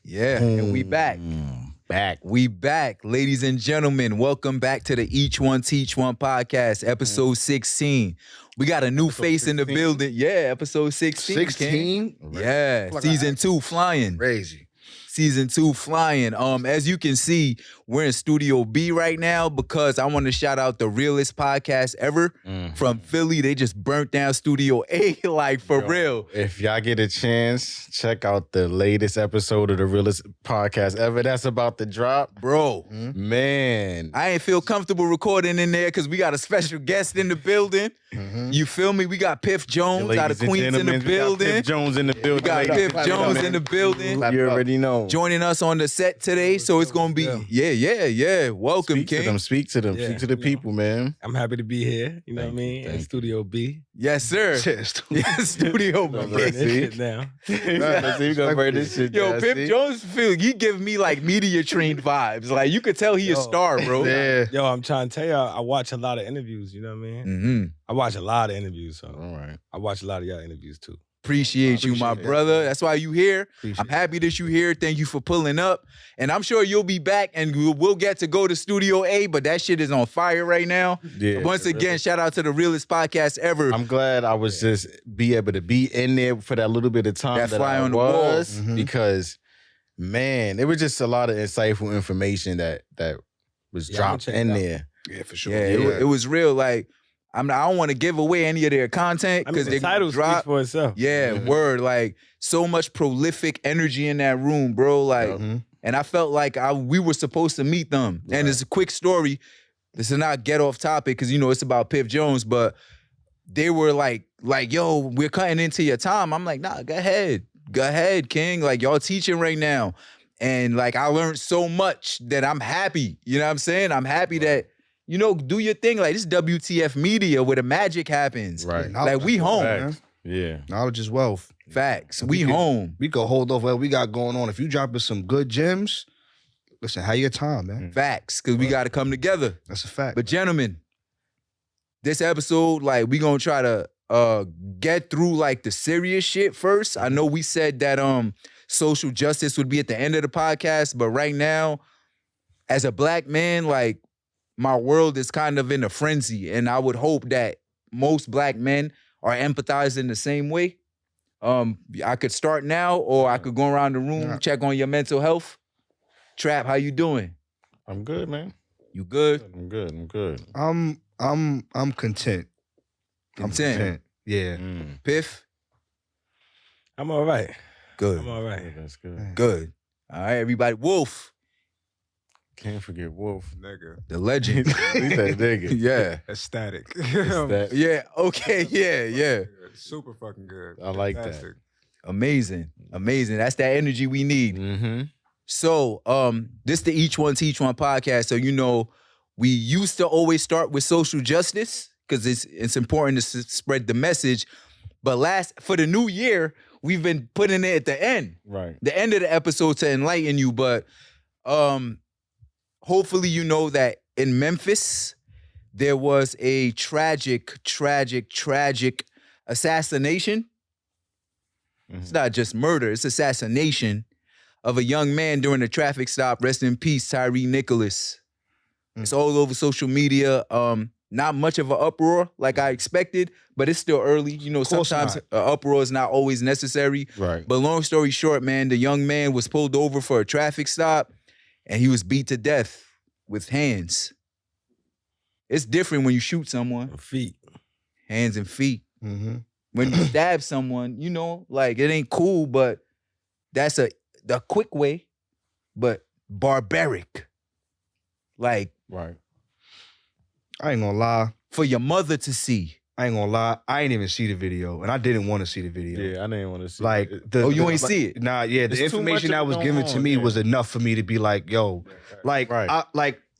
Yeah, and we back. We back, ladies and gentlemen. Welcome back to the Each One Teach One podcast, episode 16. We got a new face 16? In the building. Yeah, episode 16. 16? Yeah, like season 2 flying. Crazy. Season 2 flying. As you can see, we're in Studio B right now because I want to shout out the realest podcast ever from Philly. They just burnt down Studio A, like for real. If y'all get a chance, check out the latest episode of the realest podcast ever. That's about to drop. Bro. Man. I ain't feel comfortable recording in there because we got a special guest in the building. You feel me? We got Piif Jones out of Queens in the building. Piif Jones in the building. We got Piif Jones in the building. You already know. Joining us on the set today, so it's gonna be yeah. Welcome, King. Speak to them. Speak to the people, man. I'm happy to be here. You know what I mean? In Studio B. Yes, sir. Studio B. Now. We gonna burn this shit. Yo, Piif Jones he give me like media trained vibes. Like you could tell he a star, bro. Yo, I'm trying to tell y'all, I watch a lot of interviews. You know what I mean? I watch a lot of interviews. So all right. I watch a lot of y'all interviews too. Appreciate you, my brother. That's why you here. I'm happy that you here. Thank you for pulling up. And I'm sure you'll be back and we'll get to go to Studio A, but that shit is on fire right now. Yeah, once again, shout out to the realest podcast ever. I'm glad I was just be able to be in there for that little bit of time that fly I on the was because, man, it was just a lot of insightful information that was dropped in there. Yeah, for sure. Yeah, it was real. Like, I don't want to give away any of their content because the title speaks for itself. Yeah, word. Like so much prolific energy in that room, bro. Like, and I felt like we were supposed to meet them. Right. And it's a quick story. This is not get off topic because it's about Piif Jones, but they were like, yo, we're cutting into your time. I'm like, nah, go ahead, King. Like y'all teaching right now, and like I learned so much that I'm happy. You know what I'm saying? I'm happy that. Do your thing. Like, this WTF media where the magic happens. Right. Like, we home. Facts. Yeah. Knowledge is wealth. Facts. We home. We can hold off what we got going on. If you dropping some good gems, listen, have your time, man. Facts. Because we got to come together. That's a fact. But, gentlemen, this episode, like, we going to try to get through, like, the serious shit first. I know we said that social justice would be at the end of the podcast, but right now, as a black man, like, my world is kind of in a frenzy, and I would hope that most black men are empathizing the same way. I could start now, or I could go around the room, check on your mental health. Trap, how you doing? I'm good, man. You good? I'm good. I'm content. Content. Yeah. Piif? I'm all right. Good. I'm all right. That's good. Good. All right, everybody. Wolf. Can't forget Wolf. Nigga. The legend. He said nigga. Yeah. Ecstatic. Yeah, okay, yeah. Super fucking good. I like Fantastic. that. Amazing. That's that energy we need. So, this the Each One Teach One podcast. So, we used to always start with social justice because it's important to spread the message. But for the new year, we've been putting it at the end. Right. The end of the episode to enlighten you. But hopefully you know that in Memphis, there was a tragic assassination. It's not just murder, it's assassination of a young man during a traffic stop. Rest in peace, Tyree Nicholas. It's all over social media. Not much of an uproar like I expected, but it's still early. Sometimes an uproar is not always necessary. Right. But long story short, man, the young man was pulled over for a traffic stop and he was beat to death with hands. It's different when you shoot someone. Feet. Hands and feet. When you stab someone, like it ain't cool, but that's the quick way, but barbaric. Like, right. I ain't gonna lie. For your mother to see. I ain't gonna lie. I ain't even see the video, and I didn't want to see the video. Yeah, I didn't want to see like it. You ain't see it? Nah, yeah. The information that was given to me was enough for me to be like, yo, like,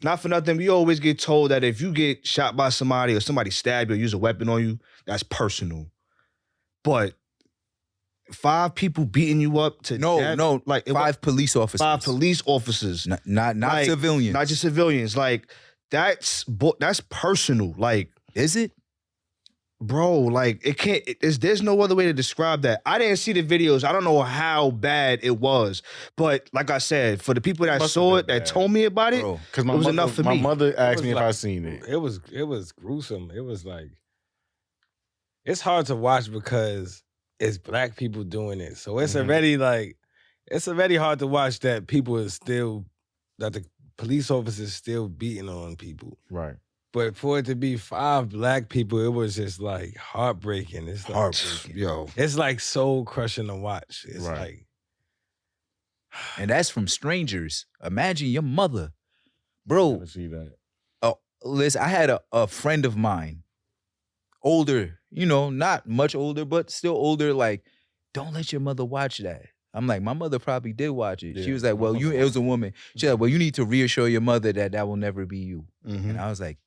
not for nothing. We always get told that if you get shot by somebody or somebody stab you or use a weapon on you, that's personal. But 5 people beating you up to death, like 5 police officers. 5 police officers, not like, civilians, not just civilians. Like that's personal. Like, is it? Bro, like it can't. There's no other way to describe that. I didn't see the videos. I don't know how bad it was, but like I said, for the people that saw it, that told me about it, because it was enough for me. My mother asked me if I seen it. It was gruesome. It was like, it's hard to watch because it's black people doing it. So it's already like, it's already hard to watch that the police officers still beating on people. Right. But for it to be 5 black people, it was just like heartbreaking. It's like, Heartbreaking. Yo. It's like soul crushing to watch. It's like. And that's from strangers. Imagine your mother. Bro. See that. Oh, listen, I had a friend of mine, older, not much older, but still older, like, don't let your mother watch that. I'm like, my mother probably did watch it. Yeah. She was like, well, it was a woman. She's like, well, you need to reassure your mother that will never be you. And I was like,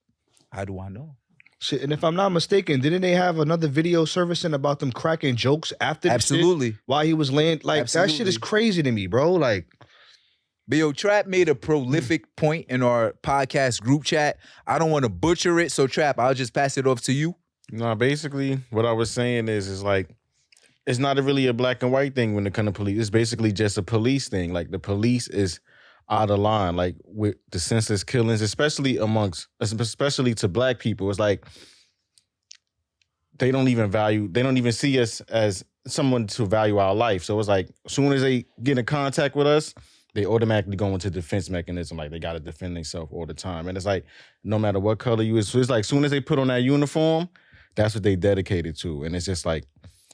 how do I know? Shit, and if I'm not mistaken, didn't they have another video servicing about them cracking jokes after the Absolutely. Shit while he was laying? Like, That shit is crazy to me, bro. Like, but yo, Trap made a prolific point in our podcast group chat. I don't want to butcher it, so Trap, I'll just pass it off to you. No, basically, what I was saying is like, it's not really a black and white thing when it comes to police. It's basically just a police thing. Like, the police is out of line, like with the senseless killings, especially to black people. It's like they don't even see us as someone to value our life. So it's like, as soon as they get in contact with us, they automatically go into defense mechanism. Like, they got to defend themselves all the time. And it's like, no matter what color you is, so it's like, as soon as they put on that uniform, that's what they dedicated to. And it's just like,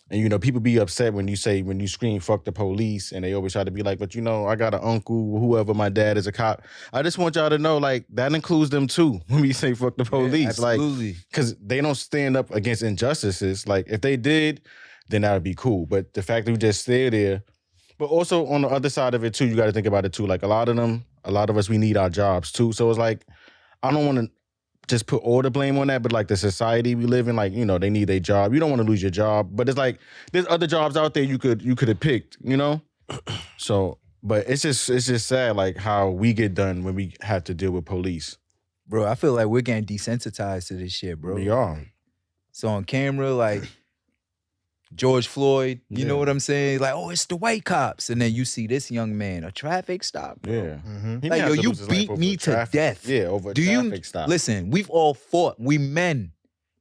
and people be upset when you scream fuck the police, and they always try to be like, but I got an uncle, whoever, my dad is a cop. I just want y'all to know, like, that includes them too when we say fuck the police. Yeah, absolutely. Like, because they don't stand up against injustices. Like, if they did, then that would be cool. But the fact that we just stay there, but also on the other side of it too, you got to think about it too. Like, a lot of us, we need our jobs too. So it's like, I don't want to just put all the blame on that, but like the society we live in, like, they need a job. You don't want to lose your job, but it's like there's other jobs out there you could have picked, So, but it's just sad, like, how we get done when we have to deal with police. Bro, I feel like we're getting desensitized to this shit, bro. We are. So on camera, like George Floyd, you know what I'm saying? Like, oh, it's the white cops. And then you see this young man, a traffic stop, bro. Yeah. Like, yo, you beat me to death. Yeah, over a traffic stop. Listen, we've all fought. We men.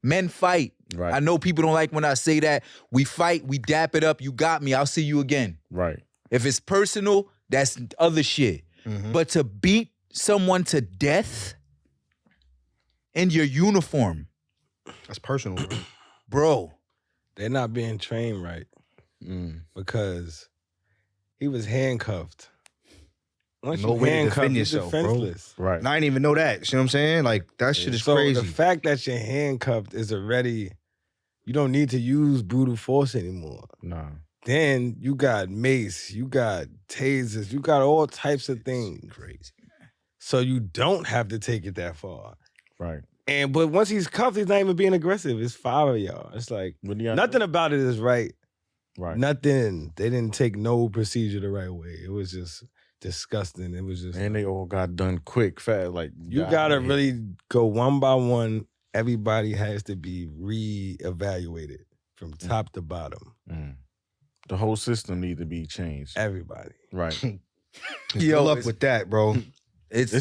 Men fight. Right. I know people don't like when I say that. We fight, we dap it up. You got me. I'll see you again. Right. If it's personal, that's other shit. But to beat someone to death in your uniform. That's personal, Bro. They're not being trained right because he was handcuffed. Once no way to defend yourself, defenseless. Bro. Right. And I didn't even know that. You know what I'm saying? Like, that shit is crazy. The fact that you're handcuffed is already, you don't need to use brutal force anymore. Nah. Then you got mace, you got tasers, you got all types of things. Crazy, man. So you don't have to take it that far. Right. But once he's cuffed, he's not even being aggressive. It's 5 of y'all. It's like, nothing about it is right. Right. Nothing. They didn't take no procedure the right way. It was just disgusting. It was just. And they all got done quick, fast. Like, you gotta really go one by one. Everybody has to be reevaluated from top to bottom. The whole system need to be changed. Everybody. Right. Good luck with that, bro. Would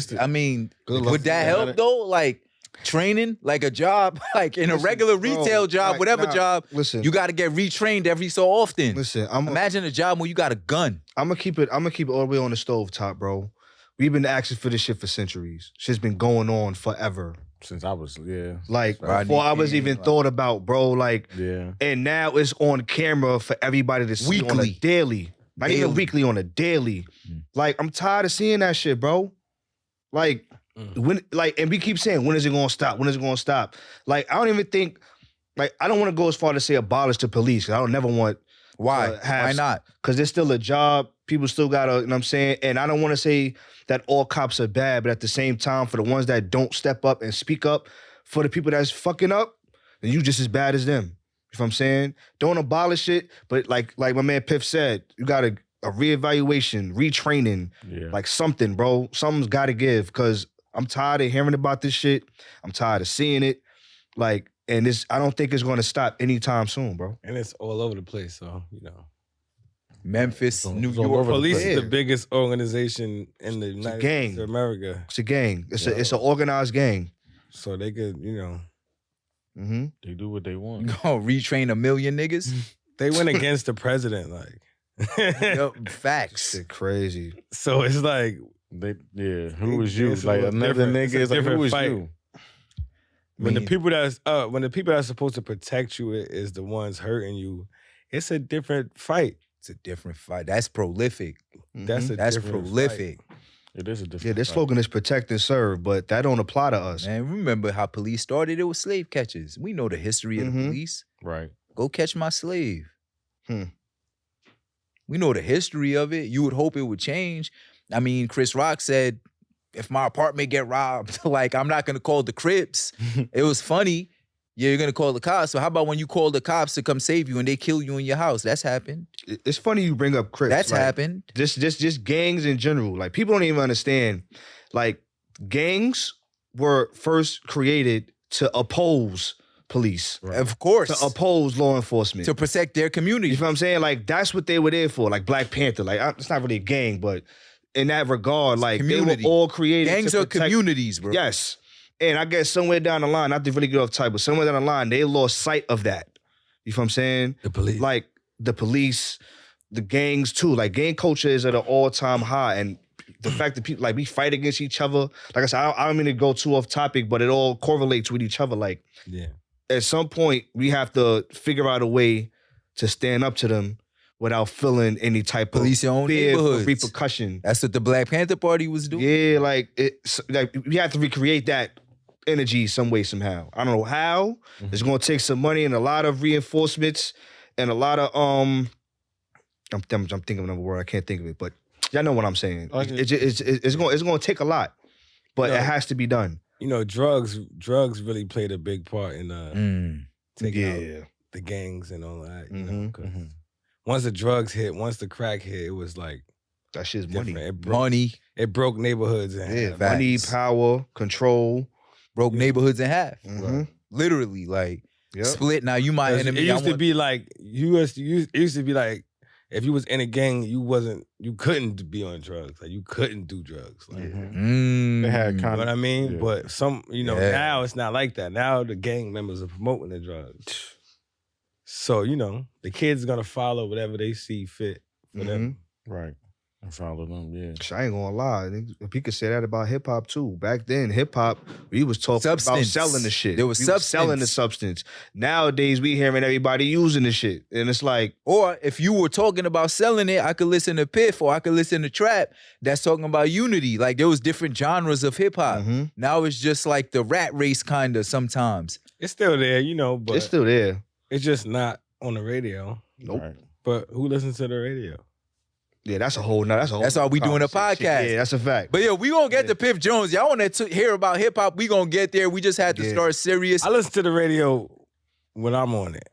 luck that help though? Like, training, like a job, like in a regular retail job, whatever job, you got to get retrained every so often. Imagine a job where you got a gun. I'm gonna keep it all the way on the stove top, bro. We've been asking for this shit for centuries. Shit's been going on forever. Since I was, like, before I was even thought about, bro. Like, and now it's on camera for everybody to see weekly. On a daily. Not even weekly, on a daily. Like, I'm tired of seeing that shit, bro. Like, and we keep saying, when is it gonna stop? When is it gonna stop? Like, I don't even think, like, I don't want to go as far to say abolish the police. I don't never want. Why? Why not? Because there's still a job. People still gotta, you know what I'm saying? And I don't want to say that all cops are bad, but at the same time, for the ones that don't step up and speak up, for the people that's fucking up, then you just as bad as them. You know what I'm saying? Don't abolish it, but like my man Piff said, you got a reevaluation, retraining, like something, bro. Something's got to give, because I'm tired of hearing about this shit. I'm tired of seeing it. Like, And I don't think it's going to stop anytime soon, bro. And it's all over the place, so, you know. Memphis, New all York. over the Police place. is the biggest organization in the United gang. States of America. It's a gang. It's an organized gang. So they could, you know. Mm-hmm. They do what they want. You gonna retrain 1 million niggas? They went against the president, like. Yup, facts. Shit crazy. So it's like. Who was you? It's a Like little another different. nigga It's a is like, who different was fight. you? When the people that's supposed to protect you is the ones hurting you, it's a different fight. It's a different fight. That's prolific. That's a That's different prolific. It is a different Yeah, their fight. slogan is protect and serve, but that don't apply to us. Man, remember how police started? It was slave catchers. We know the history of the police. Right. Go catch my slave. Hmm. We know the history of it. You would hope it would change. I mean, Chris Rock said, if my apartment get robbed, like, I'm not going to call the Crips. It was funny. Yeah, you're going to call the cops. So how about when you call the cops to come save you and they kill you in your house? That's happened. It's funny you bring up Crips. That's like, happened. Just gangs in general. Like, people don't even understand. Like, gangs were first created to oppose police. Right. Of course. To oppose law enforcement. To protect their community. You feel what I'm saying? Like, that's what they were there for. Like Black Panther. Like, it's not really a gang, but in that regard, like, community. they were all created Gangs to are protect. communities, bro. Yes. And I guess somewhere down the line, not to really get off type, but somewhere down the line, they lost sight of that. You feel what I'm saying? The police. Like, the police, the gangs too. Like, gang culture is at an all-time high. And the fact that people, like, we fight against each other. Like I said, I don't mean to go too off topic, but it all correlates with each other. Like, Yeah. at some point, we have to figure out a way to stand up to them without feeling any type Police of your own fear or neighborhoods. repercussion. That's what the Black Panther Party was doing. Yeah, like we have to recreate that energy some way, somehow. I don't know how. It's gonna take some money and a lot of reinforcements and a lot of I'm thinking of another word. I can't think of it, but y'all know what I'm saying. Okay. It's gonna take a lot, but it has to be done. You know, drugs really played a big part in taking out the gangs and all that. You know, 'cause once the drugs hit, once the crack hit, it was like That shit's different. money. Money. It broke neighborhoods in Yeah, half. money, Facts. power, control. Broke neighborhoods in half. Mhm. Literally, like, Yep. split. Now you my 'Cause enemy. It I used to want- be like it used to be like if you was in a gang, you couldn't be on drugs. Like you couldn't do drugs. Like, They had you know kind what I mean? yeah. But Yeah. now it's not like that. Now the gang members are promoting the drugs. So, the kids gonna follow whatever they see fit for them. Right. I follow them, yeah. I ain't gonna lie. You could say that about hip hop too. Back then, hip hop, we was talking about Substance. selling the shit. There was We substance. selling the substance. Nowadays, we hearing everybody using the shit, and it's like, Or if you were talking about selling it, I could listen to Piff or I could listen to Trap that's talking about unity. Like there was different genres of hip hop. Now it's just like the rat race kind of sometimes. It's still there, but it's still there. it's just not on the radio. Nope. Right. But who listens to the radio? Yeah, that's a whole. That's why we doing a conversation. podcast. Yeah, that's a fact. But yeah, we gonna get to Piff Jones. Y'all want to hear about hip hop? We gonna get there. We just had to Yeah. start serious. I listen to the radio when I'm on it.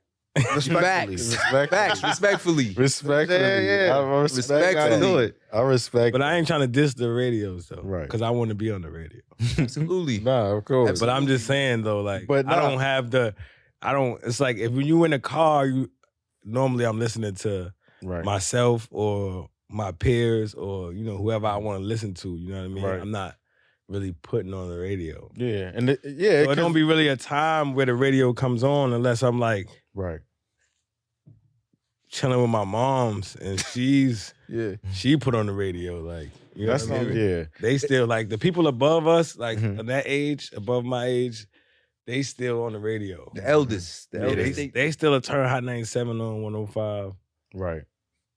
Respectfully. Facts, respectfully. Respectfully. Yeah. I respect Respectfully. Do it. I respect But I ain't trying to diss the radios though. Right. Because I want to be on the radio. Absolutely. Nah, of course. But I'm just saying though, like But I nah. don't have it's like if you in a car, normally I'm listening to Right. myself or my peers or whoever I want to listen to. You know what I mean? Right. I'm not really putting on the radio. Yeah. And So it don't be really a time where the radio comes on unless I'm like right. chilling with my moms and Yeah. she put on the radio. Like That's what I not, mean? yeah. They still like the people above us, like Mhm. at that age, above my age, they still on the radio. The eldest. The Yeah, eldest. they still a turn Hot 97 on 105. Right.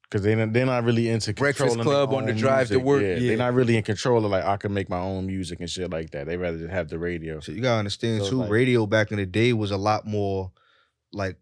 Because they're not really into Breakfast controlling Club their on the own drive to music. work. Yeah, Yeah. they're not really in control of like I can make my own music and shit like that. They rather just have the radio. So you gotta understand So, too. like- Radio back in the day was a lot more like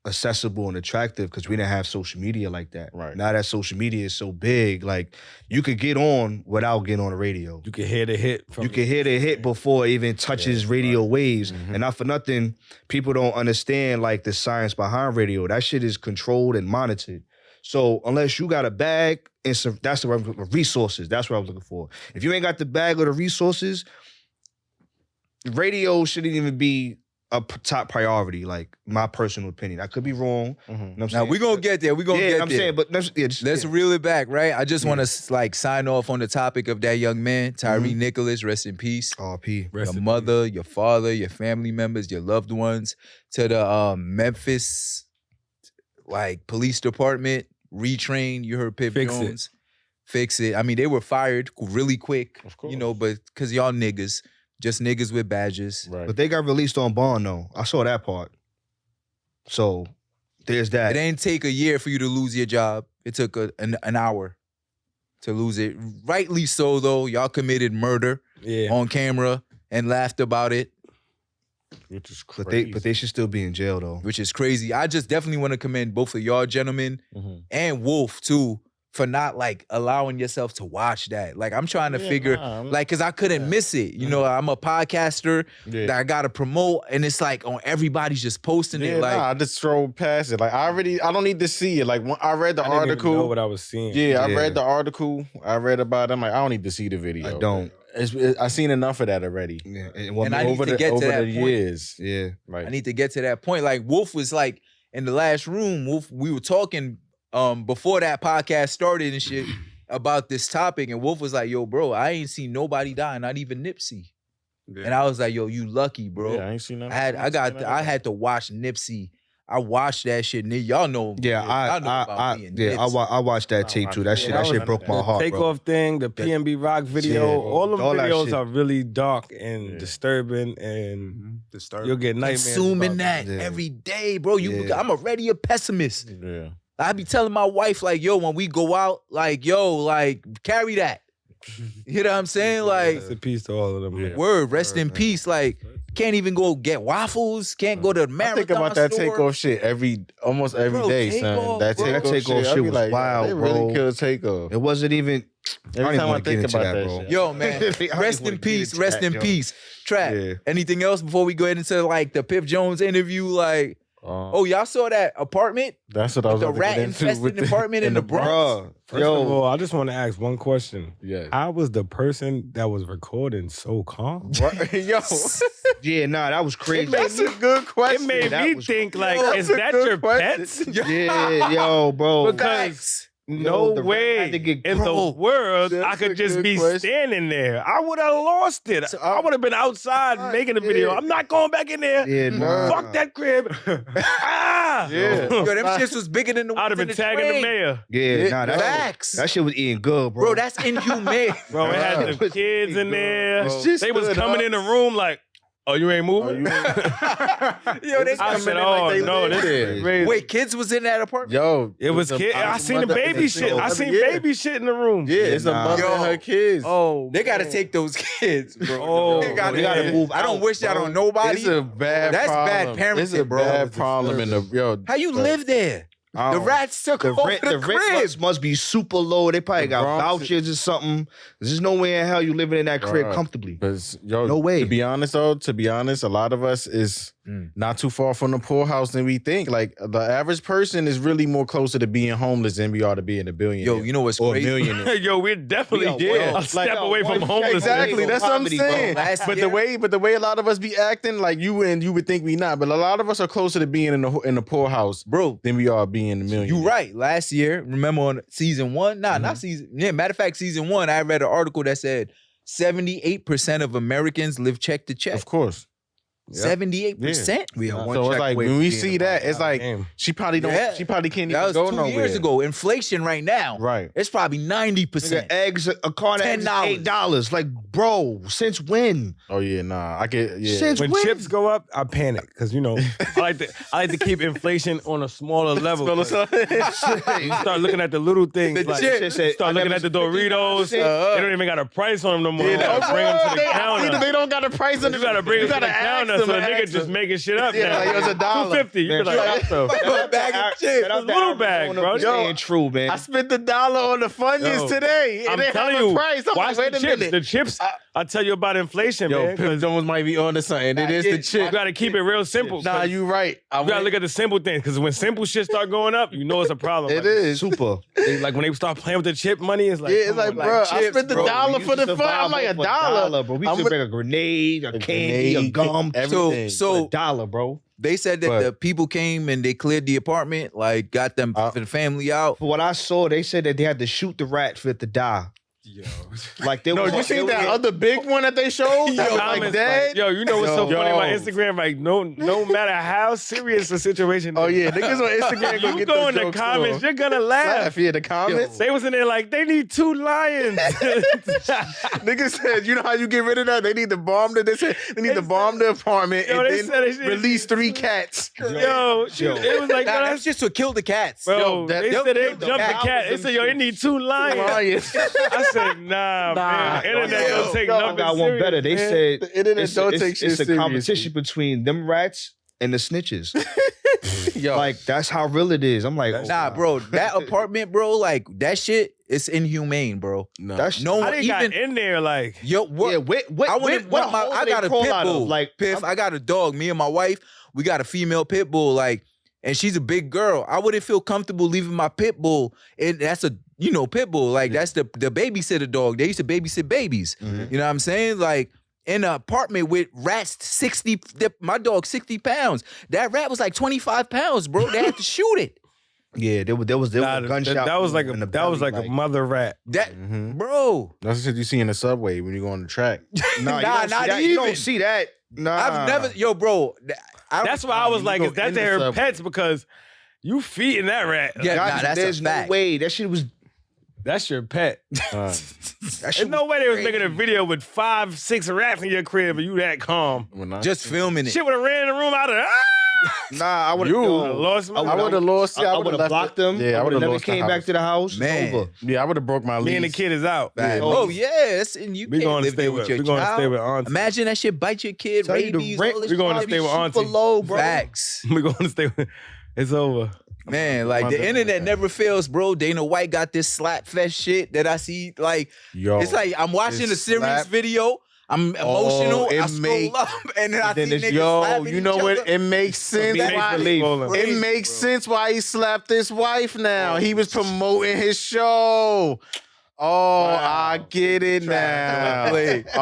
accessible and attractive because we didn't have social media like that. Right. Now that social media is so big, like you could get on without getting on the radio. You can hear the hit from You can hear the hit before it even touches radio waves. And not for nothing, people don't understand like the science behind radio. That shit is controlled and monitored. So unless you got a bag and some, that's the resources. That's what I was looking for. If you ain't got the bag or the resources, radio shouldn't even be top priority. Like my personal opinion. I could be wrong. You know what I'm saying? Now we're gonna get there. We're gonna get there. I'm saying, but let's reel it back, right? I just want to like sign off on the topic of that young man, Tyree Nicholas. Rest in peace. R.P. Your mother, your father, your family members, your loved ones. To the Memphis like police department, retrain. You heard Piif Jones. Fix it. I mean, they were fired really quick, Of course. you know, but because y'all niggas, just niggas with badges. Right. But they got released on bond though. I saw that part. So there's that. It ain't take a year for you to lose your job. It took an hour to lose it. Rightly so, though. Y'all committed murder on camera and laughed about it. Which is crazy. But they should still be in jail though. Which is crazy. I just definitely want to commend both of y'all gentlemen and Wolf, too, for not like allowing yourself to watch that. Like I'm trying to figure, like, cause I couldn't miss it. You know, I'm a podcaster that I gotta promote, and it's like on everybody's just posting it. Like I just scrolled past it. Like I don't need to see it. Like when I read the article, didn't even know what I was seeing. Yeah, I read the article. I read about it. I'm like, I don't need to see the video. I don't. I seen enough of that already. Yeah. And I need to get to that point. Years. Yeah. Right. I need to get to that point. Like Wolf was like in the last room. Wolf, we were talking before that podcast started and shit about this topic, and Wolf was like, "Yo, bro, I ain't seen nobody die, not even Nipsey." Yeah. And I was like, "Yo, you lucky, bro." Yeah, I ain't seen nothing. I had to watch Nipsey. I watched that shit. Y'all know. Yeah, I watched that tape too. That shit broke my heart. Takeoff thing, the PNB Rock video, all the videos are really dark and disturbing, and you'll get nightmares. Consuming that every day, bro. I'm already a pessimist. Yeah. I be telling my wife, like, yo, when we go out, like, yo, like, carry that. You know what I'm saying? Like, rest in peace to all of them. Word, rest in peace. Like, can't even go get waffles. Can't go to the marathon. I think about that store. Takeoff shit almost every day, son. That Takeoff shit was like, wild, they bro. really killed Takeoff. It wasn't even. Every time I think about that bro. shit. Yo, man, rest in peace. Rest in peace. Trap. Anything else before we go into like the Piif Jones interview? Like. Y'all saw that apartment? That's what I was the rat-infested apartment in the Bronx. First of all, I just want to ask one question. Yeah. How was the person that was recording so calm? Yo. Yeah, nah, that was crazy. That's a good question. It made me think, like, is that your pets? Yeah, yo, bro. Because no way in the world I could just be standing there. I would have lost it. I would have been outside making a video. I'm not going back in there. Yeah, nah. Fuck that crib. Yo, them shits was bigger than the I'd have been tagging the mayor. Yeah, nah, that shit was eating good, bro. Bro, that's inhumane. Bro, it had the kids in there. They was coming in the room like, oh, you ain't moving? Yo, I said, oh, no, this is crazy. Wait, kids was in that apartment? Yo. It was kids. I seen the baby shit. I seen baby shit in the room. Yeah, it's a mother and her kids. Oh, they got to take those kids, bro. Oh, they gotta move. I don't wish that on nobody. It's a bad That's problem. bad parenting, It's a bro. bad problem in the, yo. How you live there? The rats took over the crib. Rent must be super low. They probably got Bronx vouchers or something. There's no way in hell you living in that crib comfortably. But yo, no way. To be honest, a lot of us is not too far from the poorhouse than we think. Like the average person is really more closer to being homeless than we are to being a billionaire. Yo, you know what's or crazy? A millionaire. Yo, we're definitely a step away from homelessness. Exactly, that's what I'm saying. But the way a lot of us be acting, like you would think we not, but a lot of us are closer to being in the poorhouse, bro, than we are being a millionaire. You right. Last year, remember on season 1? Not season. Yeah, matter of fact, season 1, I read an article that said 78% of Americans live check to check. Of course. 78%. We are one so it's check like away when from we being see that, it's like she probably don't. Yeah. She probably can't That even was go 2 nowhere. years ago. Inflation right now, Right. it's probably 90%. Eggs, a carton of eggs is $8. Like, bro, since when? Oh yeah, nah. I get Since When when? chips go up, I panic because I like to keep inflation on a smaller level. You start looking at the little things. The like, chips. start looking at the Doritos. They don't even got a price on them no more. You gotta bring them to the counter. They don't got a price on You gotta bring them to the counter, so the nigga just making shit up. Yeah, like, it was $1. $2.50. You be like, A bag of chips. a little bag, bro. Yo, true, man. I spent $1 on the Funyuns today. I'm and they telling have a you, price. I'm watch like, wait the a chips. minute. The chips, I'll tell you about inflation, Yo, man. Piif Jones might be on to something. It is the You chip. gotta keep it real simple. Nah, you right. You gotta look at the simple things, because when simple shit start going up, you know it's a problem. It is. Super. Like when they start playing with the chip money, it's like, Yeah, it's come like, on, bro, I chips, spent the bro. dollar for the fun. I'm like, $1. Bro. We I'm should with- bring a grenade, a candy, a grenade, gum. everything. So $1, bro. they said that But- the people came and they cleared the apartment, like got them for the family out. For what I saw, they said that they had to shoot the rat for it to die. Yo. Like they No, was, you they seen was- that other big one that they showed? That was like Comments dead? yo, you know what's so Yo. funny about Instagram? Like, no matter how serious the situation is, Oh, yeah. Niggas on Instagram go you get go those in the jokes, comments, too. you're gonna laugh. Laugh, yeah, the comments. They was in there like, they need 2 lions. Niggas said, you know how you get rid of that? They need to bomb the, they said they need to bomb the apartment Yo, and they said they then should- release 3 cats. Yo, it was like, Nah, yo, that's that's just to kill the cats. bro. Yo, that- they they'll said they kill the jumped the cat. cat. They said, yo, they need 2 lions. Lions. I said, nah, man. Internet yo, don't take yo, nothing got one serious, better. They man. said The internet don't take shit it's a seriously. competition between them rats and the snitches. Yo, Like that's how real it is. I'm like, That's- Nah, bro, that apartment, bro, like that shit, it's inhumane, bro. no. that's No How one they even. got in there like, Yo, what? yeah. What I wouldn't want my. I got a pit bull. Like Piff, I got a dog. Me and my wife, we got a female pit bull. Like, and she's a big girl. I wouldn't feel comfortable leaving my pit bull. And that's a pit bull. Like that's the babysitter dog. They used to babysit babies. Mhm. You know what I'm saying? Like in an apartment with rats, my dog's 60 pounds. That rat was like 25 pounds, bro. They had to shoot it. yeah, there was nah, a gunshot. that was like in the that was belly, like a mother rat. That, Mhm. bro. That's what you see in the subway when you go on the track. Nah, Nah, you don't see not that. You don't even. see that. Nah, I've never, bro. That's why I was like, go is that in the their subway. pets? Because you feeding that rat. Yeah, Guys, nah, that's a there's no fact. way that shit was. That's your pet. That There's shit no way they was making a video with 5-6 rats in your crib and you that calm. When I- Just filming it. Shit would have ran in the room out of Nah, I would You. have lost my I would have lost. I would've would have left blocked it. them. Yeah, I would have never lost the came back house. to the house. Man. Over. Yeah, I would have broke my lease. Me and the kid is out. Fact. Oh. Oh, yes. And you We can't gonna live stay there with with your we gonna child. stay with auntie. Imagine that shit bite your kid, Tell you the rabies, rent- all this we gonna shit. stay with Super auntie. low, bro. Facts. We gonna stay with it's over. Man, like the internet never fails, bro. Dana White got this slap fest shit that I see. Like, Yo, it's like I'm watching a this serious slap- video. I'm emotional. it I scroll make- up and then I then see it's- niggas yo, slapping you know each what? other. It makes sense. Make Why, believe. it makes sense why he slapped his wife now. He was promoting his show. Oh, I get it now. Play. Oh,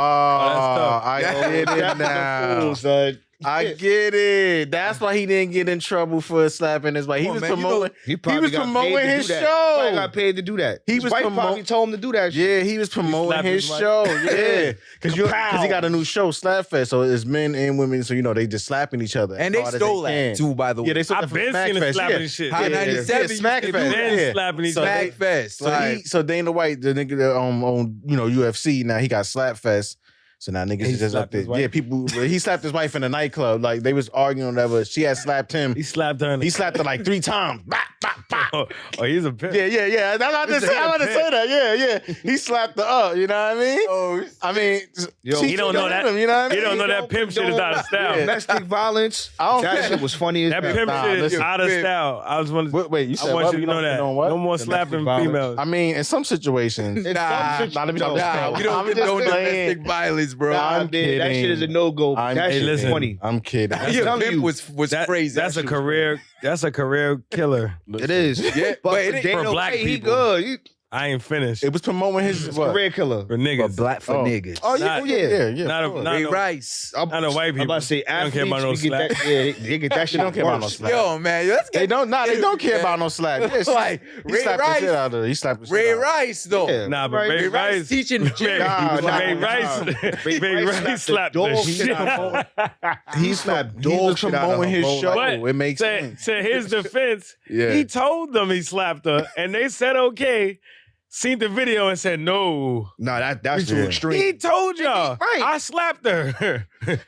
I get it That's now. a fool, son. I get it. That's why he didn't get in trouble for slapping his wife. He Come was on, man, you promoting. He probably was got promoting paid to his do that. show. Probably got paid to do that. He His was wife promo- probably told him to do that shit. Yeah, he was promoting slapped his his wife. show. Yeah, because Kapow. he got a new show, Slapfest. So it's men and women. So they just slapping each other. And as they hard as stole they that can. too, by the way. Yeah, they stole I've that from been Smack seeing him Fest. slapping Yeah. this shit. High Yeah, 97 yeah, Smack used to do Fest. that. Been Yeah. slapping each So other. Smack Fest. Like, So Dana White, the nigga that on UFC now, he got Slapfest. So now niggas He is just up slapped there. his wife? Yeah, people. He slapped his wife in a nightclub. Like they was arguing or whatever. She had slapped him. He slapped her in the He slapped her like 3 times. Bah, bah, bah. Oh, he's a pimp. Yeah. I'm about to say that. Yeah. He slapped her up. You know what I mean? oh, I mean, Yo, she he don't took know it that. with him, you know what I You mean? don't know that pimp shit is out of style. Yeah. Domestic violence. I don't That care. shit was funny as That hell. pimp Nah, shit is listen, out of pimp. style. I was wondering. Wait, you I said want what? you to know that. know what? No more Domestic slapping violence. females. I mean, in some situations. In Nah, some let me situations, know. we don't I'm just condone saying. domestic violence, bro. Nah, I'm man, that kidding. shit is a no-go. I'm That shit listen. is funny. I'm kidding. Your telling pimp you, was crazy. That's That a shit was career. That's a career killer. It is. Yeah, but but it for ain't Dana for black White, he people. good. He I ain't finished. It was promoting his what? career killer. For But niggas. black for Oh. niggas. Oh yeah, Not- yeah. Not a- of course. not- Ray no- Rice. I'm Not a white people. I'm about to say They don't athletes. care about no we get slap. that, yeah, they get that shit. They don't care about no worse. slap. Yo, man, let's get They don't care about no slap. Yeah, she- Like, he Ray slapped Rice. the shit out of her. He slapped the shit Ray out of her. Rice though. Yeah. Nah, but Ray Ray Rice Rice teaching Jim. Nah, Ray nah, Rice. Ray Ray Rice Rice slapped the the dog shit shit out out of her. He slapped He was dog shit out of promoting her, his bro. show. But It makes sense. to his defense, Yeah. he told them he slapped her, and they said okay. Seen the video and said no. Nah, that's too Yeah. extreme. He told y'all. Right. I slapped her.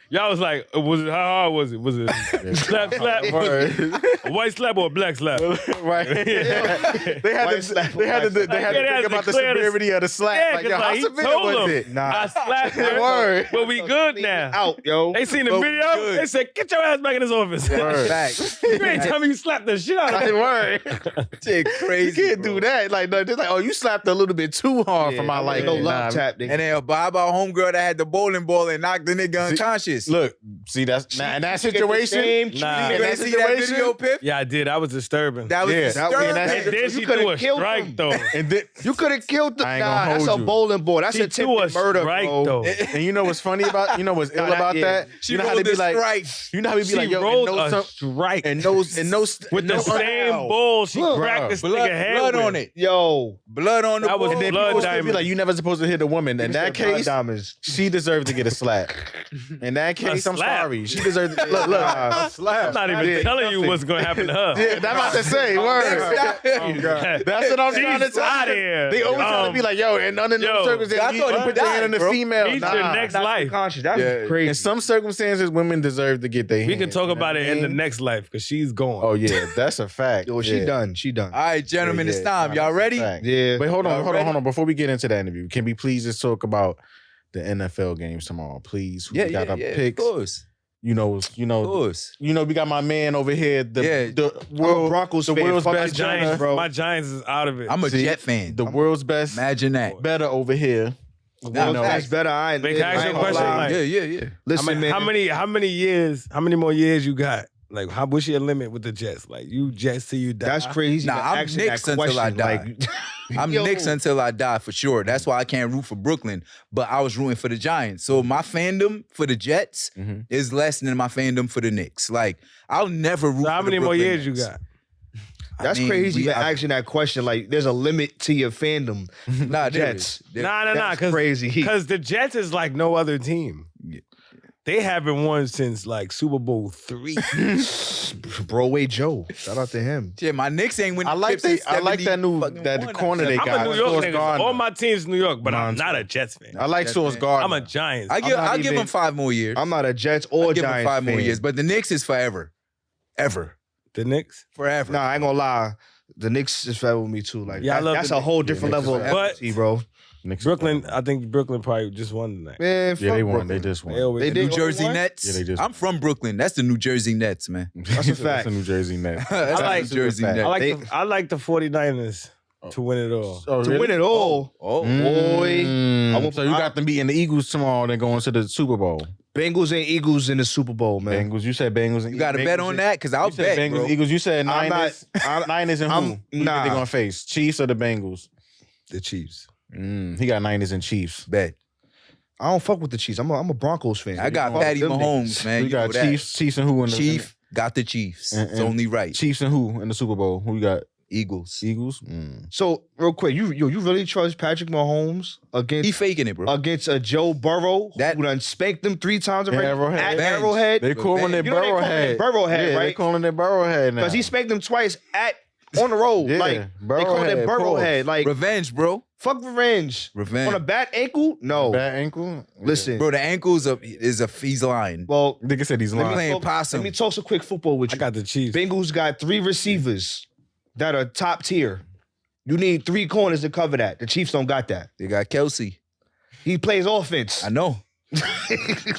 Y'all was like, was it how hard was it? Was it slap? A white slap or a black slap? Right. They had White to slap, they had to black they had to slap. think about the Declare the- severity of the slap. Yeah, Like, 'cause yo, how he severe told was them. it? Nah. I slapped her. Word. But we good now. Out, yo. They seen the But we video. good. They said, "Get your ass back in his office." Word. Facts. You ain't tell me you slapped the shit out of Like, him. word. Shit You crazy. can't do that. Like, no, they're like, oh, you slapped tapped a little bit too hard for my liking. No love tap. And then a about homegirl that had the bowling ball and knocked the nigga unconscious. Look, see that's in that situation. Nah. You didn't see that video, Piff? Yeah, I did. That was disturbing. That was disturbing. And then she threw a strike, though. And then, You could have killed the. I ain't gonna hold that's a you. bowling ball. That's She a threw a attempted murder, strike, bro. though. and you know what's funny about? You know what's ill about that? She You know how rolled they be the like, strike. you know how we be She like, yo, rolled and no a some, strike. and those With the same ball, she cracked this nigga head Blood with. on it. Yo, Blood on the That was ball. And then blood people still be diamond. like, you never supposed to hit a woman. In that case, diamonds. she deserved to get a slap. In that case, I'm slap? sorry. She deserved to look. I'm not even telling you what's going to happen to her. Yeah, that's about to say. Word. That's what I'm trying to She's tell out you. of here. They always trying to be like, yo, and under no circumstances, I thought you he put your hand on the bro. female. Meet your next Not life. conscious. That's Yeah. crazy. In some circumstances, women deserve to get their We hand. can talk about it in the You know what I mean? next life because she's gone. Oh yeah, that's a fact. Yo, she Yeah. done. She done. All right, gentlemen, Yeah, it's yeah. time. Nah, Y'all that's a ready? fact. Yeah. Wait, hold Y'all ready? on. Before we get into the interview, can we please just talk about the NFL games tomorrow, please? Who Yeah, got yeah, our yeah. picks? Of course. Of course. We got my man over here. The world Broncos the fan. world's Fuck best the Giants, better. bro. My Giants is out of it. I'm a See, Jet fan. The world's best Imagine that. better over here. Nah, You know, That's better. I ain't. Big, can I ask you a question? Like, Yeah. Listen, man. how many more years you got? Like, what's your limit with the Jets? Like, you Jets till you die. That's crazy. Nah, I'm asking Knicks that until I question. die. I'm Yo. Knicks until I die for sure. That's why I can't root for Brooklyn. But I was rooting for the Giants. So my fandom for the Jets is less than my fandom for the Knicks. Like, I'll never root So how for the many more Brooklyn years you Nets. got? That's crazy. You asking that question. Like, there's a limit to your fandom. Nah, there Jets. is. Nah. That's Cause, crazy. Because the Jets is like no other team. They haven't won since like Super Bowl 3. Broadway Joe. Shout out to him. Yeah, my Knicks ain't winning. I like chips I like that new fucking that one. corner they I'm got. a New York Sauce nigga. Gardner. All my team's New York, but I'm not a Jets fan. I like Sauce Gardner. I'm a Giants. I'll give them 5 more years. I'm not a Jets or I'll give them Giants 5 more fan. years. But the Knicks is forever. Ever. The Knicks. Forever. Nah, I ain't gonna lie. The Knicks is fed with me too. Like, Yeah, I love that's the a whole Knicks. different Yeah, level of Knicks is empathy, bro. Knicks- Brooklyn, I think Brooklyn probably just won tonight. Man, fuck Yeah, they won. Brooklyn. They just They won. always They do. did. New Jersey what? Nets. Yeah, they just- I'm from Brooklyn. That's the New Jersey Nets, man. That's a fact. That's a New Jersey Nets. That's like the New Jersey fact. Nets. I like the 49ers to win it all. Oh, To win it all, Oh, boy. So you got them beating the Eagles tomorrow, then going to the Super Bowl. Bengals and Eagles in the Super Bowl, man. Bengals. You said Bengals. And you got to bet on that? Because I'll You said bet, Bengals, bro. Eagles. You said I'm Niners. Niners and who? Who you nah. think they gonna face? Chiefs or the Bengals? The Chiefs. He got Niners and Chiefs. Bet. I don't fuck with the Chiefs. I'm a Broncos fan. I got Fuck Patty them Mahomes, niggas. man. You got know that. Chiefs and who in the Chief got the Chiefs. And- It's only right. Chiefs and who in the Super Bowl? Who you got? Eagles. Eagles. So real quick, you really trust Patrick Mahomes He against faking it, bro. a Joe Burrow who done spanked them 3 times already Arrowhead. at Revenge. Arrowhead? They calling it You know they calling Burrowhead. it Burrowhead, Yeah, right? They calling it Burrowhead now. Because he spanked them twice on the road. Yeah, Like they call it Burrowhead, Burrowhead. pause. Like Revenge, bro. fuck revenge. Revenge. On a bad ankle? No. Bad ankle. Listen. Bro, the ankles he's lying. Well, Nigga said he's Let me lying. playing possum. let me talk some quick football with I you. got the Chiefs. Bengals got 3 receivers that are top tier. You need 3 corners to cover that. The Chiefs don't got that. They got Kelsey. He plays offense. I know.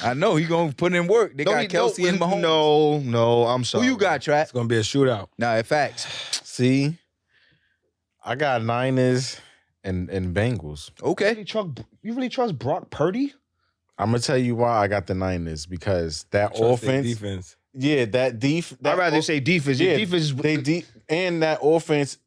I know. He gonna put in work. They got Kelsey and Mahomes. No, I'm sorry. Who you got, Trap? It's gonna be a shootout. Nah, in facts. See, I got Niners and Bengals. Okay. You really trust Brock Purdy? I'm gonna tell you why I got the Niners because that Trust their offense. defense. Yeah, that I'd rather say defense. Yeah, Your defense is and that offense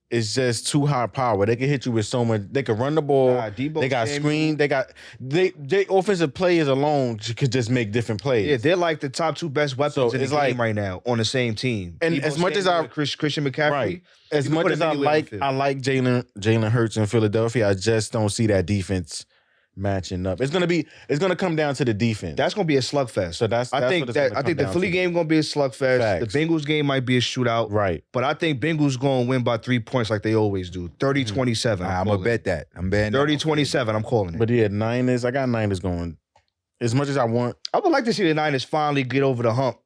is just too high power. They can hit you with so much. They can run the ball. Debo They got Samuel. screen. They offensive players alone could just make different plays. Yeah, they're like the top 2 best weapons So in the it's game like- right now on the same team. And Debo as much as Samuel I- and Christian McCaffrey, Right. As you can much put as them I anywhere on like the field. I like Jalen Hurts in Philadelphia, I just don't see that defense matching up. It's gonna come down to the defense. That's gonna be a slugfest. So that's I what think it's gonna come the down Philly to. game gonna be a slugfest. Facts. The Bengals game might be a shootout. Right. But I think Bengals gonna win by 3 points like they always do. 30-27. I'm gonna bet that. I'm betting 30-27. I'm calling it. But yeah, Niners. I got Niners going. As much as I want, I would like to see the Niners finally get over the hump.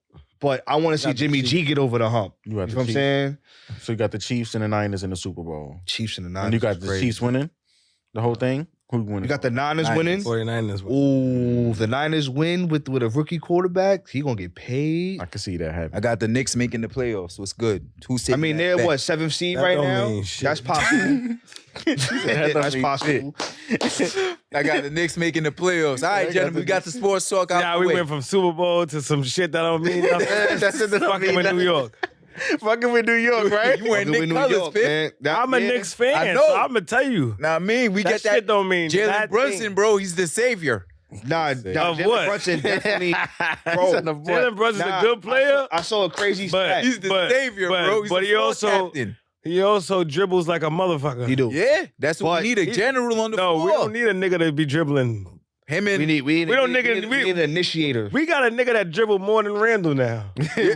But I want to see Got the Jimmy G Chiefs. get over the hump. you You got know the what I'm Chiefs. saying? So you got the Chiefs and the Niners in the Super Bowl, Chiefs and the Niners. and you got the crazy. Chiefs winning the whole thing. Who winning? You got the Niners winning. 49ers winning. Ooh, the Niners win with a rookie quarterback. He gonna get paid. I can see that happening. I got the Knicks making the playoffs. What's good? Who's sitting? I mean, they're what, 7th seed That right don't now? mean shit. That's possible. That's possible. I got the Knicks making the playoffs. All right, gentlemen, we got the sports talk out Now the we way. went from Super Bowl to some shit that don't mean nothing. That's in the Fucking with New York. Fucking with New York, right? You wearing Fucking Knicks with colors, New York, Piff. man. I'm a Knicks fan, I know. so I'm gonna tell you. Nah, I mean, we That get that shit don't mean Jalen that Brunson, thing. bro. He's the savior. Nah, Of Jalen what? Brunson definitely. Jalen Brunson's a good player. I saw a crazy But- stat. He's the savior, bro. He's but the he floor also captain. he also dribbles like a motherfucker. He do. Yeah, that's what But we need, a general on the No, floor. we don't need a nigga to be dribbling. Him and We need We an initiator. We got a nigga that dribble more than Randall now.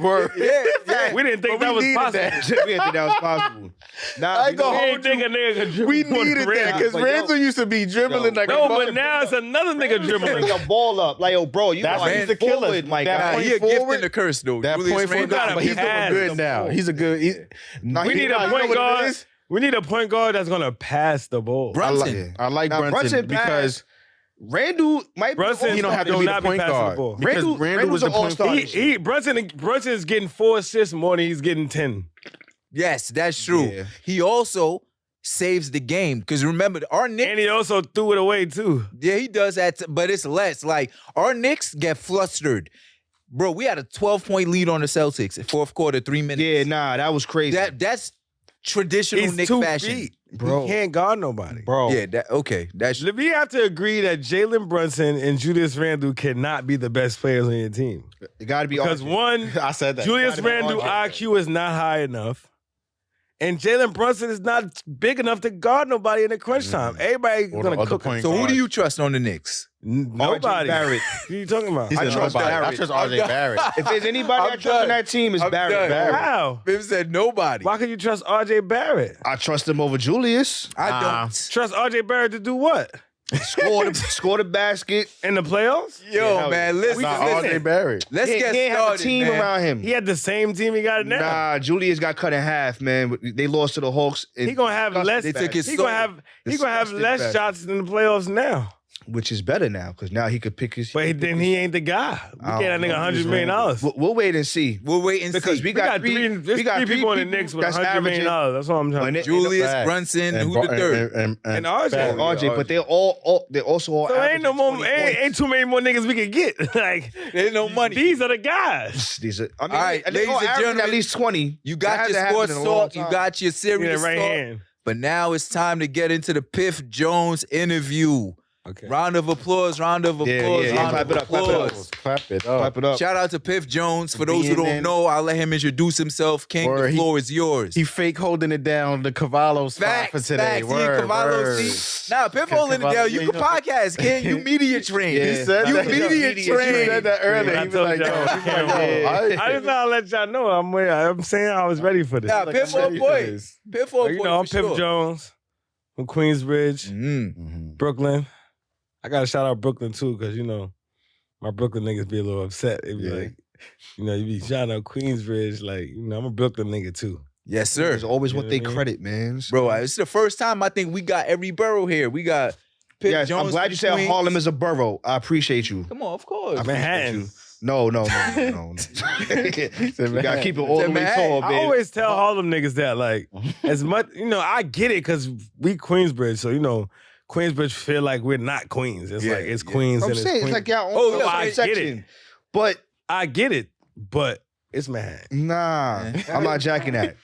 Word. yeah. We didn't think But that we was needed possible. that. We didn't think that was possible. Nah, I ain't We gonna didn't think a nigga could dribble We more than needed that Randall. because But yo- Randall used to be dribbling like No, a but mother- now it's another nigga dribbling. Bring a ball up, like yo, bro. You That's like he's the killer. forward, my That guy. Nah, point he a gift forward, and a curse, though. That Julius point forward, Randle. gotta but he's pass doing good now. He's a good. Nah, We he- need nah, a you know point what it guard. is? We need a point guard that's gonna pass the ball. Brunson. I like Now, Brunson because Randall might Brunson he don't have to do be not the point passing the guard. ball. Because Randall was Randall's the an point all-star. guard. Brunson is getting 4 assists more than he's getting 10. Yes, that's true. Yeah. He also saves the game because remember our Knicks. And he also threw it away too. Yeah, he does that, but it's less. Like our Knicks get flustered, bro. We had a 12-point lead on the Celtics at fourth quarter, 3 minutes. Yeah, nah, that was crazy. That's traditional He's Knick 2 fashion, feet. Bro. He can't guard nobody. bro. Yeah, that's We have to agree that Jalen Brunson and Julius Randle cannot be the best players on your team. it got to be Because RJ. one, I said that. Julius Gotta be Randle RJ. IQ is not high enough. And Jalen Brunson is not big enough to guard nobody in the crunch time. Everybody Or the gonna other cook him. point So who guard. do you trust on the Knicks? Nobody. Barrett. What are you talking about? He said I trust nobody. I Barrett. trust RJ Barrett. If there's anybody I'm I trust done. on that team, it's I'm Barrett. done. Barrett. How? Biff said nobody. Why could you trust RJ Barrett? I trust him over Julius. I Nah. don't. Trust RJ Barrett to do what? Score the basket. In the playoffs? Yo, man, listen, Not listen. RJ Barrett. Let's He get ain't have a started, team man. around him. He had the same team he got now. Nah, Julius got cut in half, man. They lost to the Hawks. He gonna have less. They took his He gonna soul. have. He gonna have Disgusting less fact. shots in the playoffs now. which is better now because now he could pick his. But then he ain't the guy. We I gave that don't nigga know. $100 million. We'll wait and see. We'll wait and Because see. we got three. There's We got three people in the people Knicks with that's $100 million. averaging- That's what I'm When talking it- about. Julius Facts. Brunson, And who the third? And RJ. Facts. RJ, but they're also all. So ain't no more, 20 points. ain't too many more niggas we can get. Like, There's no money. these are the guys. These are, I mean, All right, they ladies all and averaging gentlemen, at least 20. You That got hasn't your happened sports in a long talk, you time. got your Give me serious that right talk, hand. but now it's time to get into the Piif Jones interview. Okay. Round of applause, round of applause, yeah, round clap of it up, clap it up. applause. Clap it up. Clap it up. Shout out to Piif Jones. For those who Being don't in. know, I'll let him introduce himself. King, Or the floor is yours. He fake holding it down the Cavallo spot Facts, for today. facts. He in Word, Cavallo word. seat. Nah, Piff holding it Cavallo, down. You you can know. podcast, King. You media trained. Yeah. He said You that. media He trained. said that earlier. I He was told like, y'all, yo, I can't yo, I just want to let y'all know I'm saying I was ready for this. Nah, like, Piff I'm on ready for point. this. Piff on You point know, I'm for Piff sure. Jones from Queensbridge, Mm. Brooklyn. I got to shout out Brooklyn too, because, you know, my Brooklyn niggas be a little upset. They be Yeah. like, you know, you be shouting out Queensbridge. Like, you know, I'm a Brooklyn nigga too. Yes, sir. There's always You what know they what I mean? credit, man. Bro, it's the first time I think we got every borough here. We got Piff Yes, Jones. I'm glad you said Queens. Harlem is a borough. I appreciate you. Come on, of course. Manhattan. No. You gotta keep it all the way Manhattan. tall, I man. always tell Harlem niggas that, like, as much, you know, I get it because we Queensbridge, so, you know, Queensbridge feel like we're not Queens. It's Yeah, like, it's yeah. Queens I'm and saying it's it's Queens. like y'all Oh, own yeah, I get section. it. But I get it, but it's Manhattan. nah, I'm not jacking that.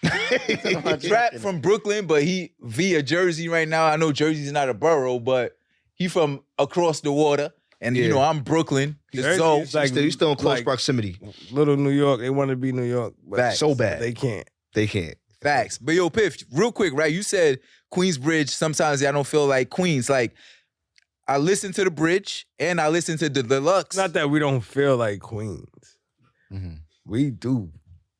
Trap from Brooklyn, but he via Jersey right now. I know Jersey's not a borough, but he from across the water. And you Yeah. know, I'm Brooklyn. Jersey So is like- You still in close like- proximity. Little New York, they want to be New York, but Facts. So bad. they can't. They can't. facts. But yo, Piff, real quick, right? You said Queensbridge, sometimes I don't feel like Queens. Like, I listen to the bridge and I listen to the deluxe. It's not that we don't feel like Queens. Mhm. We do,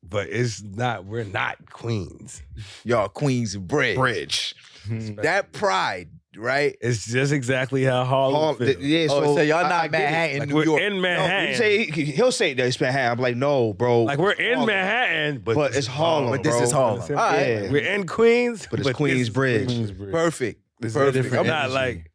but it's not, we're not Queens. Y'all Queensbridge. Bridge. That pride, right? It's just exactly how Harlem feels. Yeah, Oh, so y'all I not get it. Manhattan, Like, New we're York. in No, Manhattan. he'll say that it's Manhattan. I'm like, no, bro. Like, we're in Harlem. Manhattan, But it's Harlem, But this bro. is Harlem. All right. Yeah. We're in Queens, But it's this is Queensbridge. Queensbridge. Perfect. It's Perfect. different I'm Not energy. like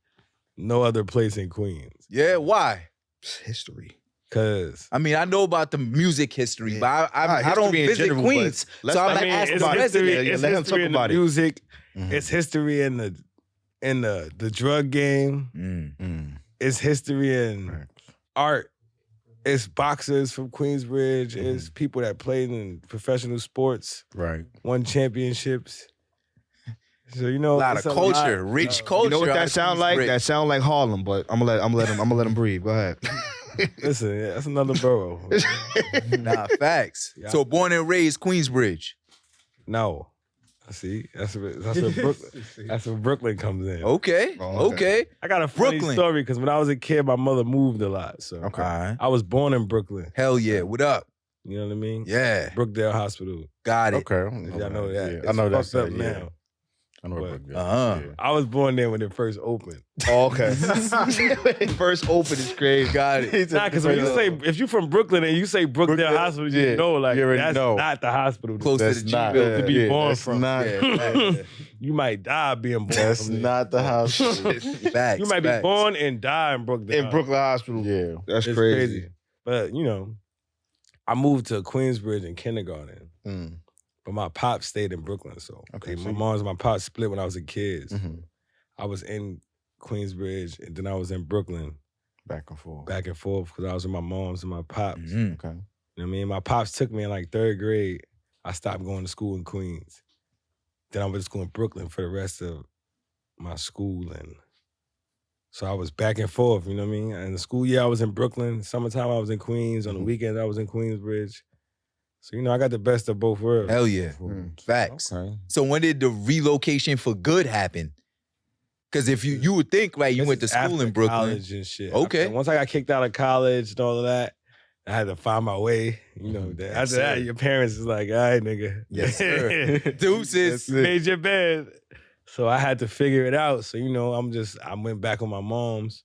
no other place in Queens. Yeah, why? It's history. Cause I mean, I know about the music history, but I don't history in visit general, Queens. but So I'm let's- like, ask it's the history, resident. Yeah, it's let him history talk in the about it. music. Mhm. It's history in the drug game. It's history in Right. art. It's boxers from Queensbridge. It's people that played in professional sports, Right. won championships. So A lot it's of culture, rich culture. You know what out that of sound like? Queensbridge. That sound like Harlem, but I'm gonna let him breathe. Go ahead. Listen, yeah, that's another borough. Nah, facts. Yeah. So born and raised Queensbridge. No. See, that's where Brooklyn. That's where Brooklyn comes in. Okay. Oh, Okay. I got a funny Brooklyn. story because when I was a kid, my mother moved a lot. So Okay. All right. I was born in Brooklyn. Hell yeah. What up? You know what I mean? Yeah. Brookdale Hospital. Got it. Okay. If y'all know that. Yeah. It's I know that fucked up side, now. yeah. I know But- what Brooklyn. Uh-huh. Yeah. I was born there when it first opened. Oh, okay. First open is crazy. Got it. Nah, because when you say, if you from Brooklyn and you say Brookdale Brooklyn, Hospital, yeah, you know, like, you already that's know. not the hospital. Close to That's the not G-Bill to be born that's from. Not, Yeah. You might die being born That's from there. not the house. Facts. You might be facts. born and die in Brookdale. In Brooklyn Hospital. Yeah. That's It's crazy. But, you know, I moved to Queensbridge in kindergarten. Mm. But my pop stayed in Brooklyn, so Okay, my so you- mom's and my pop split when I was a kid. Mhm. I was in Queensbridge, and then I was in Brooklyn, Back and forth. back and forth, because I was with my mom's and my pops. Mhm. Okay. You know what I mean? My pops took me in like 3rd grade. I stopped going to school in Queens. Then I went to school in Brooklyn for the rest of my school, and so I was back and forth. You know what I mean? And the school year I was in Brooklyn. Summertime I was in Queens. On the weekends I was in Queensbridge. So you know I got the best of both worlds. Hell yeah. Facts. Okay. So when did the relocation for good happen? Because if you would think, right, you This went to is school after in Brooklyn. college and shit. Okay. Once I got kicked out of college and all of that, I had to find my way. You know, Yes, after that, sir. your parents is like, all right, nigga. Yes, sir. Deuces. You made your bed. So I had to figure it out. So, you know, I went back on my mom's.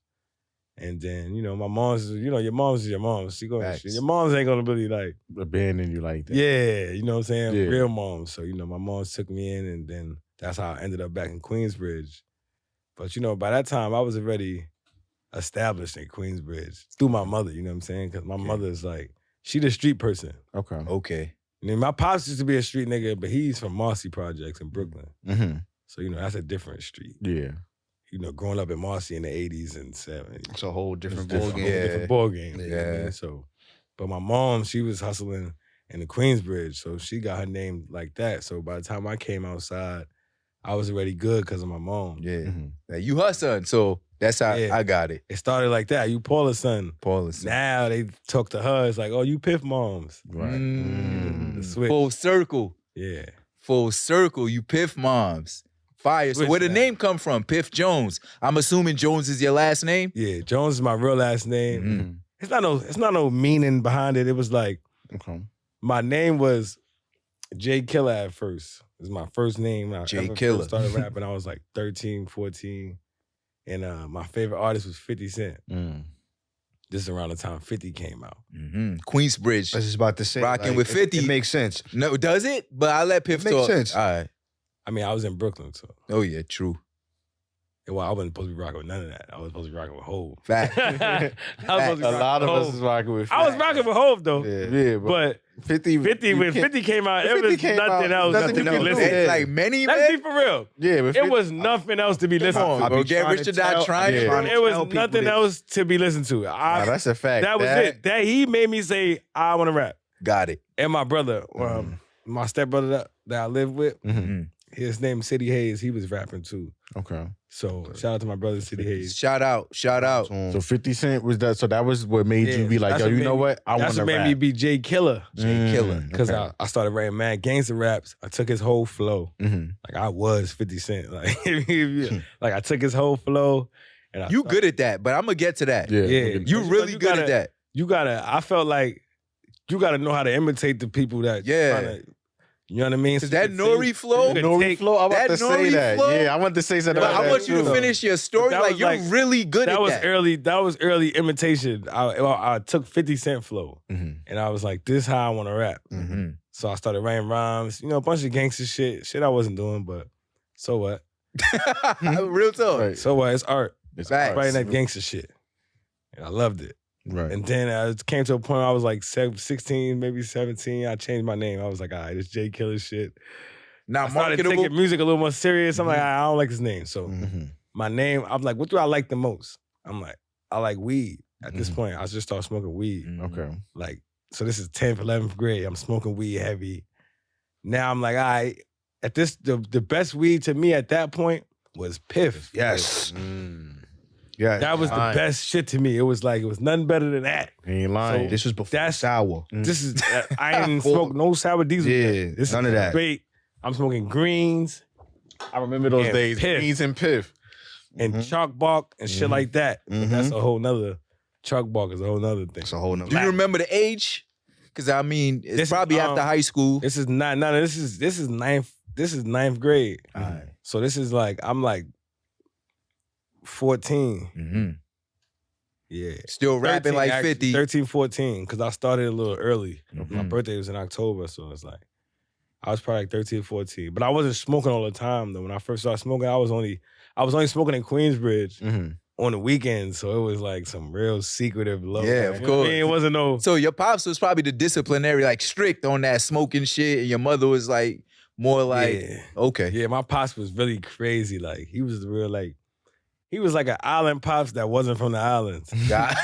And then, you know, my mom's, you know, your mom's is your mom's. Facts. Your mom's ain't gonna really like, Abandon you like that. yeah, you know what I'm saying? Yeah. Real moms. So, you know, my mom's took me in, and then that's how I ended up back in Queensbridge. But, you know, by that time, I was already established in Queensbridge through my mother, you know what I'm saying? Because my mother's like, she the street person. Okay. Okay. I mean, my pops used to be a street nigga, but he's from Marcy Projects in Brooklyn. Mm-hmm. So, you know, that's a different street. Yeah. You know, growing up in Marcy in the 80s and 70s. It's a whole different It's ball different. game. Yeah. Different ball game. You know what I Yeah. mean? So, but my mom, she was hustling in the Queensbridge, so she got her name like that. So by the time I came outside, I was already good because of my mom. Yeah. Mm-hmm. Now, you her son, so that's how Yeah. I got it. It started like that. You Paula's son. Paula's son. Now they talk to her. It's like, oh, you Piff moms. Right. Mm. The switch. Full circle. Yeah. Full circle. You Piff moms. Fire. So Switch where the now. name come from? Piff Jones. I'm assuming Jones is your last name? Yeah. Jones is my real last name. Mm-hmm. It's not no meaning behind it. It was like Okay. my name was Jay Killer at first. It was my first name. When I Jay ever first Killer. started rapping. I was like 13, 14. And my favorite artist was 50 Cent. Mm. This is around the time 50 came out. Mm-hmm. Queensbridge. I was just about to say, Rocking with 50. It makes sense. No, does it? But I let Piff It makes talk. sense. All right. I mean, I was in Brooklyn, so Oh yeah, true. well, I wasn't supposed to be rocking with none of that. I was supposed to be rocking with Hov. Fact. I was supposed to be A rocking lot of with us Hov. is rocking with 50. I was rocking with Hov though. Yeah, But 50, 50, you when can't- 50 came out, it 50 was came nothing out, else nothing to you be can do. listening It's to. like many, Let's man. be for real. Yeah, but 50, It was nothing else to be listened on, to. bro. Get rich or die trying. Yeah. bro. It was nothing else to be listened to. Nah, that's a fact. That was it. That he made me say, I want to rap. Got it. And my brother, my stepbrother that I live with, Mm-hmm. his name City Hayes, he was rapping too. Okay. So shout out to my brother City Hayes. Shout out. Shout out. So 50 Cent was that. So that was what made you Yeah, be like, that's yo, you made know me- what? I want That's to what made rap. me be Jay Killer. Jay Killer. Because I started writing mad gangster raps. I took his whole flow. Mm-hmm. Like I was 50 Cent. Like, like I took his whole flow. And I You started- good at that, but I'm gonna get to that. Yeah. Yeah. You really You good gotta- at that. You gotta, I felt like you gotta know how to imitate the people that Yeah. tryna, you know what I mean? Cause So that you can Nori sing- flow, you can Nori take- flow. I want that to say Nori that. flow? Yeah, I want to say something but about I that want you to too. finish your story. That Like was you're like- really good that at was that. early. That was early imitation. I took 50 Cent flow, Mhm. and I was like, "This is how I want to rap." Mm-hmm. So I started writing rhymes. You know, a bunch of gangster shit I wasn't doing, but so what? Real talk. Right. So what? It's art. It's writing that gangster shit. And I loved it. Right. And then I came to a point where I was like 16, maybe 17. I changed my name. I was like, all right, this Jay Killer shit. Not I started marketable. taking music a little more serious. I'm like, I don't like this name. So my name, I'm like, what do I like the most? I'm like, I like weed. At this point, I just started smoking weed. Okay. Like, so this is 10th, 11th grade. I'm smoking weed heavy. Now I'm like, all right, at this, the best weed to me at that point was Piif. Yes. Yeah. That was the best shit to me. It was like, it was nothing better than that. He ain't lying. So this was before sour. This is, I ain't smoked no sour diesel. Yeah, This none is of that. Straight. I'm smoking greens I remember those and days. Piif. Beans and Piff. and chalk bark and shit like that. But that's a whole nother, chalk bark is a whole nother thing. It's a whole nother. Do you remember the age? Because I mean, it's This- probably after high school. This is not, no, this is ninth grade. So this is like, I'm like 14. Mm-hmm. Yeah. Still rapping 13, like actually, 50. 13, 14, because I started a little early. My birthday was in October, so it's like, I was probably like 13, 14. But I wasn't smoking all the time, though. When I first started smoking, I was only smoking in Queensbridge on the weekends, so it was like some real secretive love. Yeah, of course. It wasn't no... So your pops was probably the disciplinary, like strict on that smoking shit, and your mother was like more like, okay. Yeah, my pops was really crazy. Like, he was the real, like, he was like an island pops that wasn't from the islands. God.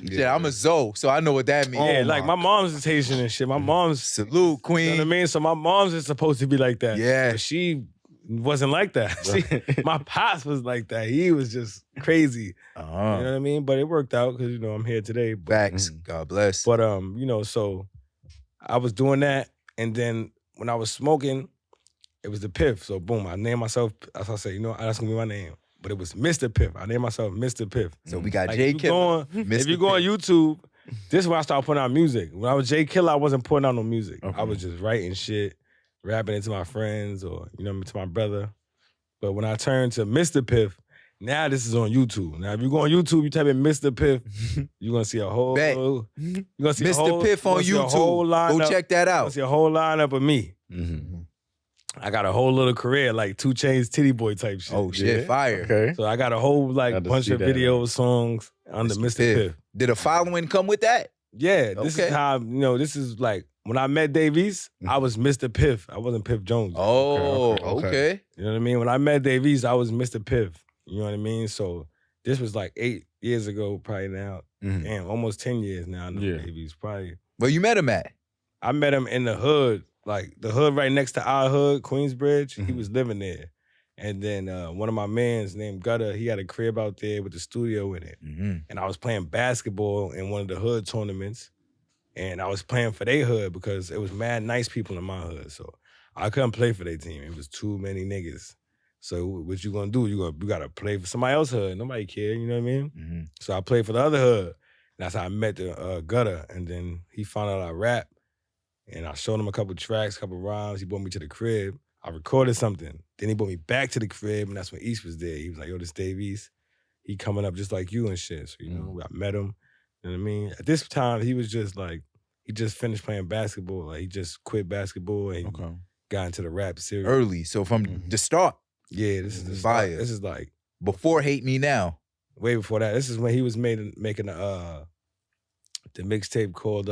Yeah, I'm a Zoe, so I know what that means. Yeah, like my mom's is Haitian and shit. My mom's... Salute, queen. You know what I mean? So my mom's is supposed to be like that. Yeah. But she wasn't like that. My pops was like that. He was just crazy. You know what I mean? But it worked out because, you know, I'm here today. But, Facts. God bless. But, you know, so I was doing that. And then when I was smoking, it was the Piif. So boom, I named myself, as I said, you know, that's going to be my name. But it was Mr. Piif. I named myself Mr. Piif. So we got Like, Jay if you Killer. if you go on YouTube, this is when I started putting out music. When I was Jay Killer, I wasn't putting out no music. I was just writing shit, rapping it to my friends or, you know, to my brother. But when I turned to Mr. Piif, now this is on YouTube. Now, if you go on YouTube, you type in Mr. Piif, you're going to see a whole... You're gonna see Mr. Piif on YouTube. Go check that You're out. going to see a whole lineup of me. I got a whole little career, like 2 Chainz Titty Boy type shit. Oh, shit. Fire. Okay. So I got a whole like Got to bunch see of that, videos, songs under Mr. Piif. Did a following come with that? Yeah, this Okay. is how, you know, this is like, when I met Davies, I was Mr. Piif. I wasn't Piif Jones. Oh, Okay. okay. You know what I mean? When I met Davies, I was Mr. Piif. You know what I mean? So this was like 8 years ago, probably now. Damn, almost 10 years now. I know Davies, probably. Where you met him at? I met him in the hood, like the hood right next to our hood, Queensbridge. He was living there. And then one of my mans named Gutter, he had a crib out there with the studio in it. And I was playing basketball in one of the hood tournaments. And I was playing for their hood because it was mad nice people in my hood. So I couldn't play for their team. It was too many niggas. So what you gonna do? You gotta play for somebody else's hood. Nobody care, you know what I mean? So I played for the other hood. And that's how I met the Gutter. And then he found out I rap. And I showed him a couple tracks, a couple rhymes. He brought me to the crib. I recorded something. Then he brought me back to the crib, and that's when East was there. He was like, yo, this Dave East. He coming up just like you and shit. So, you know, I met him. You know what I mean? At this time, he was just like, he just finished playing basketball. Like, he just quit basketball and got into the rap series. Early. So from the start. Yeah, this is the Fire. start. This is like... Before Hate Me Now. Way before that. This is when he was making the mixtape called...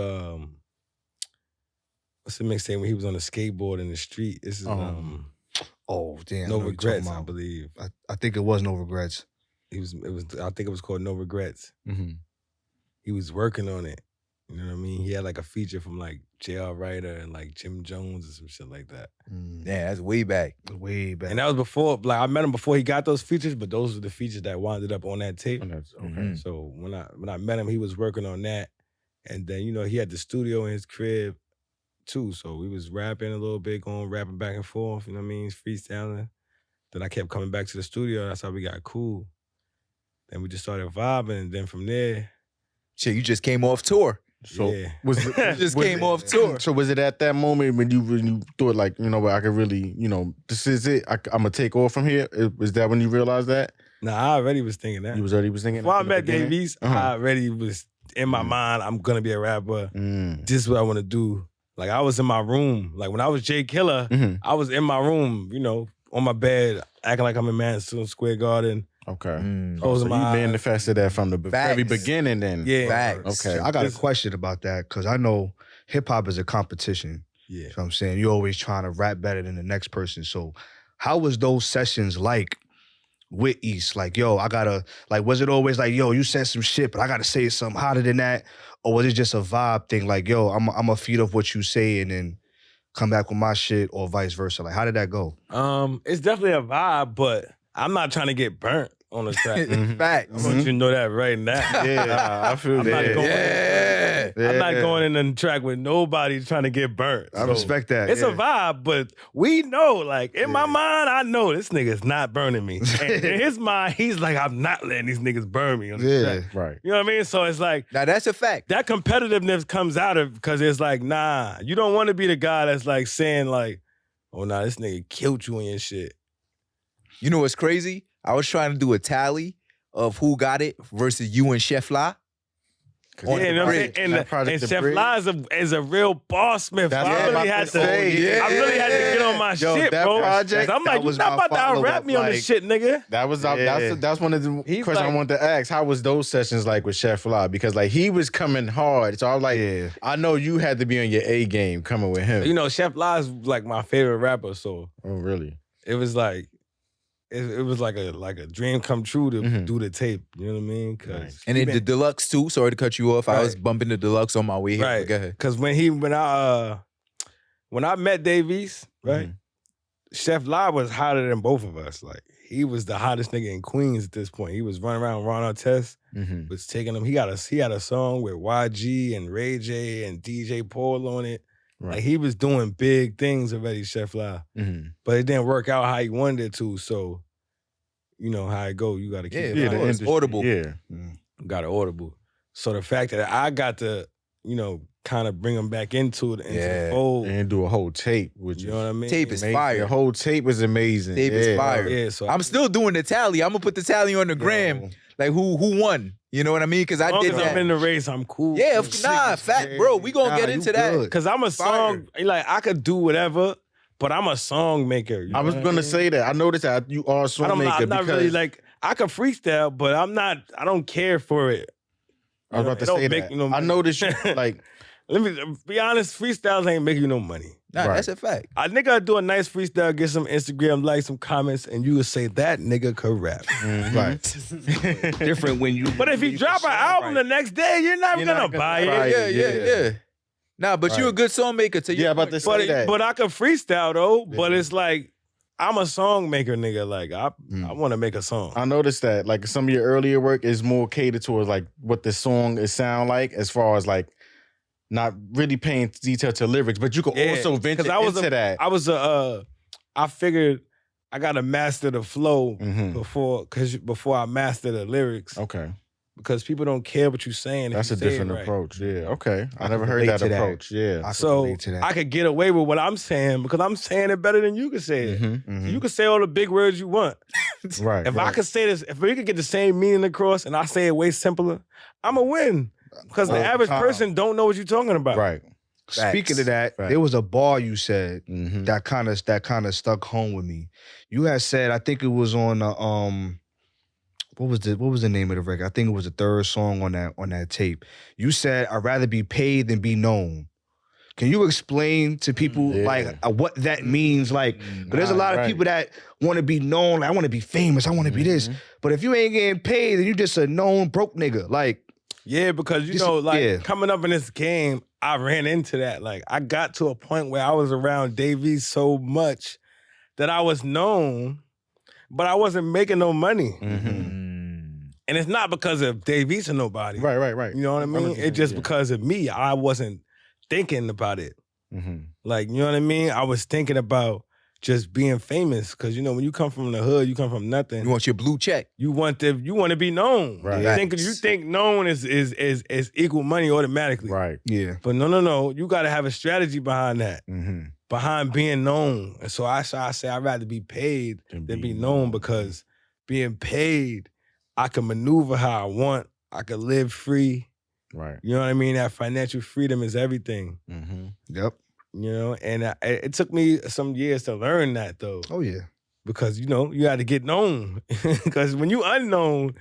What's the mixtape when he was on a skateboard in the street? This is oh damn, No Regrets, I believe. I think it was No Regrets. I think it was called No Regrets. He was working on it. You know what I mean? He had like a feature from like J.R. Ryder and like Jim Jones or some shit like that. Yeah, that's way back. Way back. And that was before, like I met him before he got those features, but those were the features that wound up on that tape. So when I met him, he was working on that. And then, you know, he had the studio in his crib too. So we was rapping a little bit, rapping back and forth, you know what I mean? Freestyling. Then I kept coming back to the studio. That's how we got cool. Then we just started vibing. And then from there. Shit, you just came off tour. So yeah. Came off tour. So was it at that moment when you thought like, you know what, I could really, you know, this is it. I'm gonna take off from here. Was that when you realized that? Nah, I already was thinking that. You was already thinking. Before I met Davies, I already was in my mind. I'm gonna be a rapper. This is what I want to do. Like I was in my room. Like when I was Jay Killer, I was in my room. You know, on my bed, acting like I'm in Madison Square Garden. Okay. Closing So you my eyes. manifested that from the very beginning then. Yeah. Facts. Okay. I got a question about that because I know hip hop is a competition. Yeah. You know what I'm saying? You're always trying to rap better than the next person. So how was those sessions like with East? Like, yo, I gotta, like, was it always like, yo, you said some shit, but I gotta say something hotter than that? Or was it just a vibe thing? Like, yo, I'm gonna feed off what you say and then come back with my shit, or vice versa? Like, how did that go? It's definitely a vibe, but I'm not trying to get burnt on the track. Facts. I want you to know that right now. Yeah, I feel I'm not that. going, I'm not going in the track with nobody trying to get burnt. I respect that. It's a vibe, but we know, like, in my mind, I know this nigga's not burning me. And in his mind, he's like, I'm not letting these niggas burn me on the track. Right. You know what I mean? So it's like, Now that's a fact. that competitiveness comes out of, because it's like, nah, you don't want to be the guy that's like saying like, oh, nah, this nigga killed you and your shit. You know what's crazy? I was trying to do a tally of who got it versus you and Sheff. Yeah, you know what I'm saying? And Sheff Lies is a real boss smith. That's I what really I'm had about to to say. I really had to get on my Yo, shit, that bro. project, 'Cause I'm like, that you was not my about to out-rap follow-up, me on this like- shit, nigga. That's one of the He's questions I like- wanted to ask. How was those sessions like with Chef Fly? Because like he was coming hard, so I was like, I know you had to be on your A game coming with him. You know, Sheff Lies like my favorite rapper, so Oh, really? it was like it was like a dream come true to do the tape. You know what I mean? And then the deluxe too. Sorry to cut you off. I was bumping the deluxe on my way here. Right. Go ahead. Because when I met Dave East, right, Sheff Live was hotter than both of us. Like he was the hottest nigga in Queens at this point. He was running around Ron Artest, was taking them. He had a song with YG and Ray J and DJ Paul on it. Right. Like he was doing big things already, Sheff Live. But it didn't work out how he wanted it to. So, you know how it go. You got to keep it. Yeah, going. it's audible. Yeah. Got it audible. So the fact that I got to, you know, kind of bring him back into the fold. And do a whole tape with You know what I mean? Tape is amazing. fire. The whole tape is amazing. Tape is fire. Yeah, so I'm still doing the tally. I'm gonna put the tally on the gram. Like who won? You know what I mean? Because I as long did as that. I'm in the race, I'm cool. Yeah, fact, bro. We gonna get into that. Because I'm a song, like I could do whatever, but I'm a song maker. You I was know what gonna mean? say that. I noticed that you are a song maker. I'm not because really like, I could freestyle, but I don't care for it. I was about to It don't say make that. you no I money. noticed you like Let me be honest, freestyles ain't making you no money. Nah, Right. that's a fact. A nigga do a nice freestyle, get some Instagram likes, some comments, and you would say that nigga could rap. right. Different when you. But if he drop an album the next day, you're not gonna buy it. Yeah. Nah, but you a good song maker. To your Yeah, about point. to say that. But I could freestyle though. But it's like I'm a song maker, nigga. Like I want to make a song. I noticed that like some of your earlier work is more catered towards like what the song is sound like, as far as like not really paying detail to lyrics, but you could also venture into that. I figured I gotta master the flow before I master the lyrics. Okay. Because people don't care what you're saying. That's a if you say different it right. approach. Yeah. Okay. I never heard relate that to that. approach. Yeah. So I could get away with what I'm saying because I'm saying it better than you can say it. Mm-hmm. You can say all the big words you want. Right. If right. I could say this, if we could get the same meaning across and I say it way simpler, I'm a win. Because the average person don't know what you're talking about. Right. Speaking of that, there was a bar you said that kind of stuck home with me. You had said, I think it was on what was the name of the record? I think it was the third song on that tape. You said, I'd rather be paid than be known. Can you explain to people like what that means? Like, but there's a lot of people that want to be known. Like, I want to be famous. I want to be this. But if you ain't getting paid, then you just a known broke nigga. Like, yeah, because you know, coming up in this game, I ran into that. Like, I got to a point where I was around Davies so much that I was known, but I wasn't making no money. And it's not because of Davies or nobody. Right. You know what I mean? It's just because of me. I wasn't thinking about it. Like, you know what I mean? I was thinking about just being famous. Cause you know, when you come from the hood, you come from nothing. You want your blue check. You want to be known. Right. You think known is equal money automatically. Right. yeah. But no. You gotta have a strategy behind that. Behind being known. And so I say I'd rather be paid than be known, because being paid, I can maneuver how I want. I can live free. Right. You know what I mean? That financial freedom is everything. Yep. You know, and it took me some years to learn that though. Oh yeah. because you got to get known. Because when you unknown,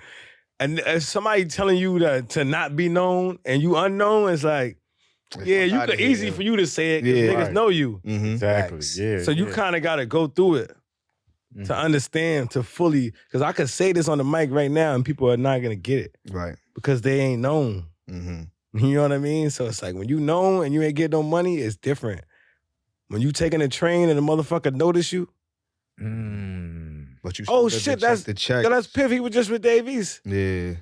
and if somebody telling you to not be known and you unknown, it's like, yeah, you could easy for you to say it because niggas know you. Exactly. Yeah. So you kind of got to go through it to understand, to fully, because I could say this on the mic right now and people are not going to get it. Right. Because they ain't known. You know what I mean? So it's like when you know and you ain't get no money, it's different. When you taking a train and the motherfucker notice you. But you shit, that's Piff. He was just with Davies. Yeah.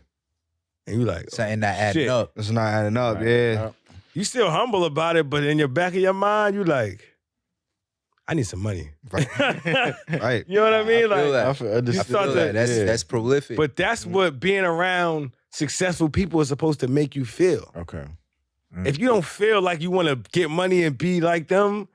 And you like, something not adding up. It's not adding up, yeah. You still humble about it, but in your back of your mind, you like, I need some money. Right. You know what I mean? I feel that. That's prolific. But that's what being around successful people is supposed to make you feel. Okay. If you don't feel like you want to get money and be like them,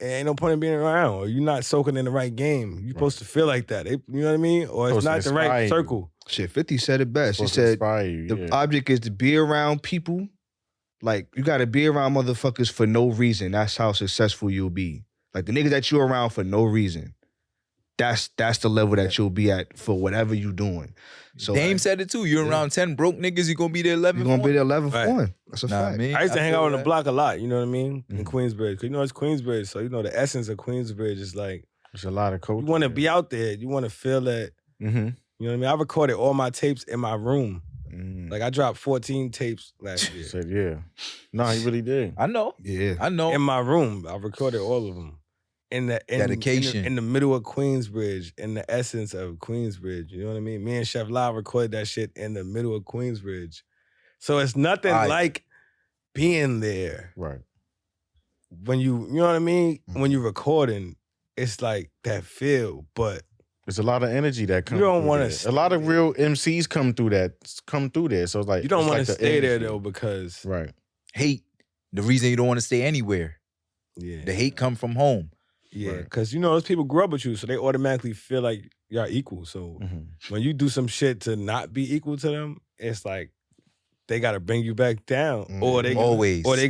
ain't no point in being around, or you're not soaking in the right game. You're supposed to feel like that. You know what I mean? Or it's not the right circle. Shit, 50 said it best. He said the object is to be around people. Like, you got to be around motherfuckers for no reason. That's how successful you'll be. Like, the niggas that you're around for no reason. That's the level that you'll be at for whatever you doing. So Dame said it too. You're around 10 broke niggas, you're going to be there 11 You're going to be there 11 for one. That's a fact. I used to hang out on the block a lot, you know what I mean? In Queensbridge. Because it's Queensbridge, so the essence of Queensbridge is like, there's a lot of culture. You want to be out there. You want to feel that. You know what I mean? I recorded all my tapes in my room. Like, I dropped 14 tapes last year. Said, yeah. No, he really did. I know. Yeah. I know. In my room. I recorded all of them. Dedication. In the middle of Queensbridge, in the essence of Queensbridge. You know what I mean? Me and Sheff Live recorded that shit in the middle of Queensbridge. So it's nothing like being there. Right. When you know what I mean? When you're recording, it's like that feel, but there's a lot of energy that comes. You don't want to. A lot of real MCs come through there. So it's like you don't want to stay there energy. though because hate. The reason you don't want to stay anywhere. Yeah. The hate come from home. Yeah, because those people grew up with you, so they automatically feel like y'all equal. So when you do some shit to not be equal to them, it's like they gotta bring you back down, or they always, or you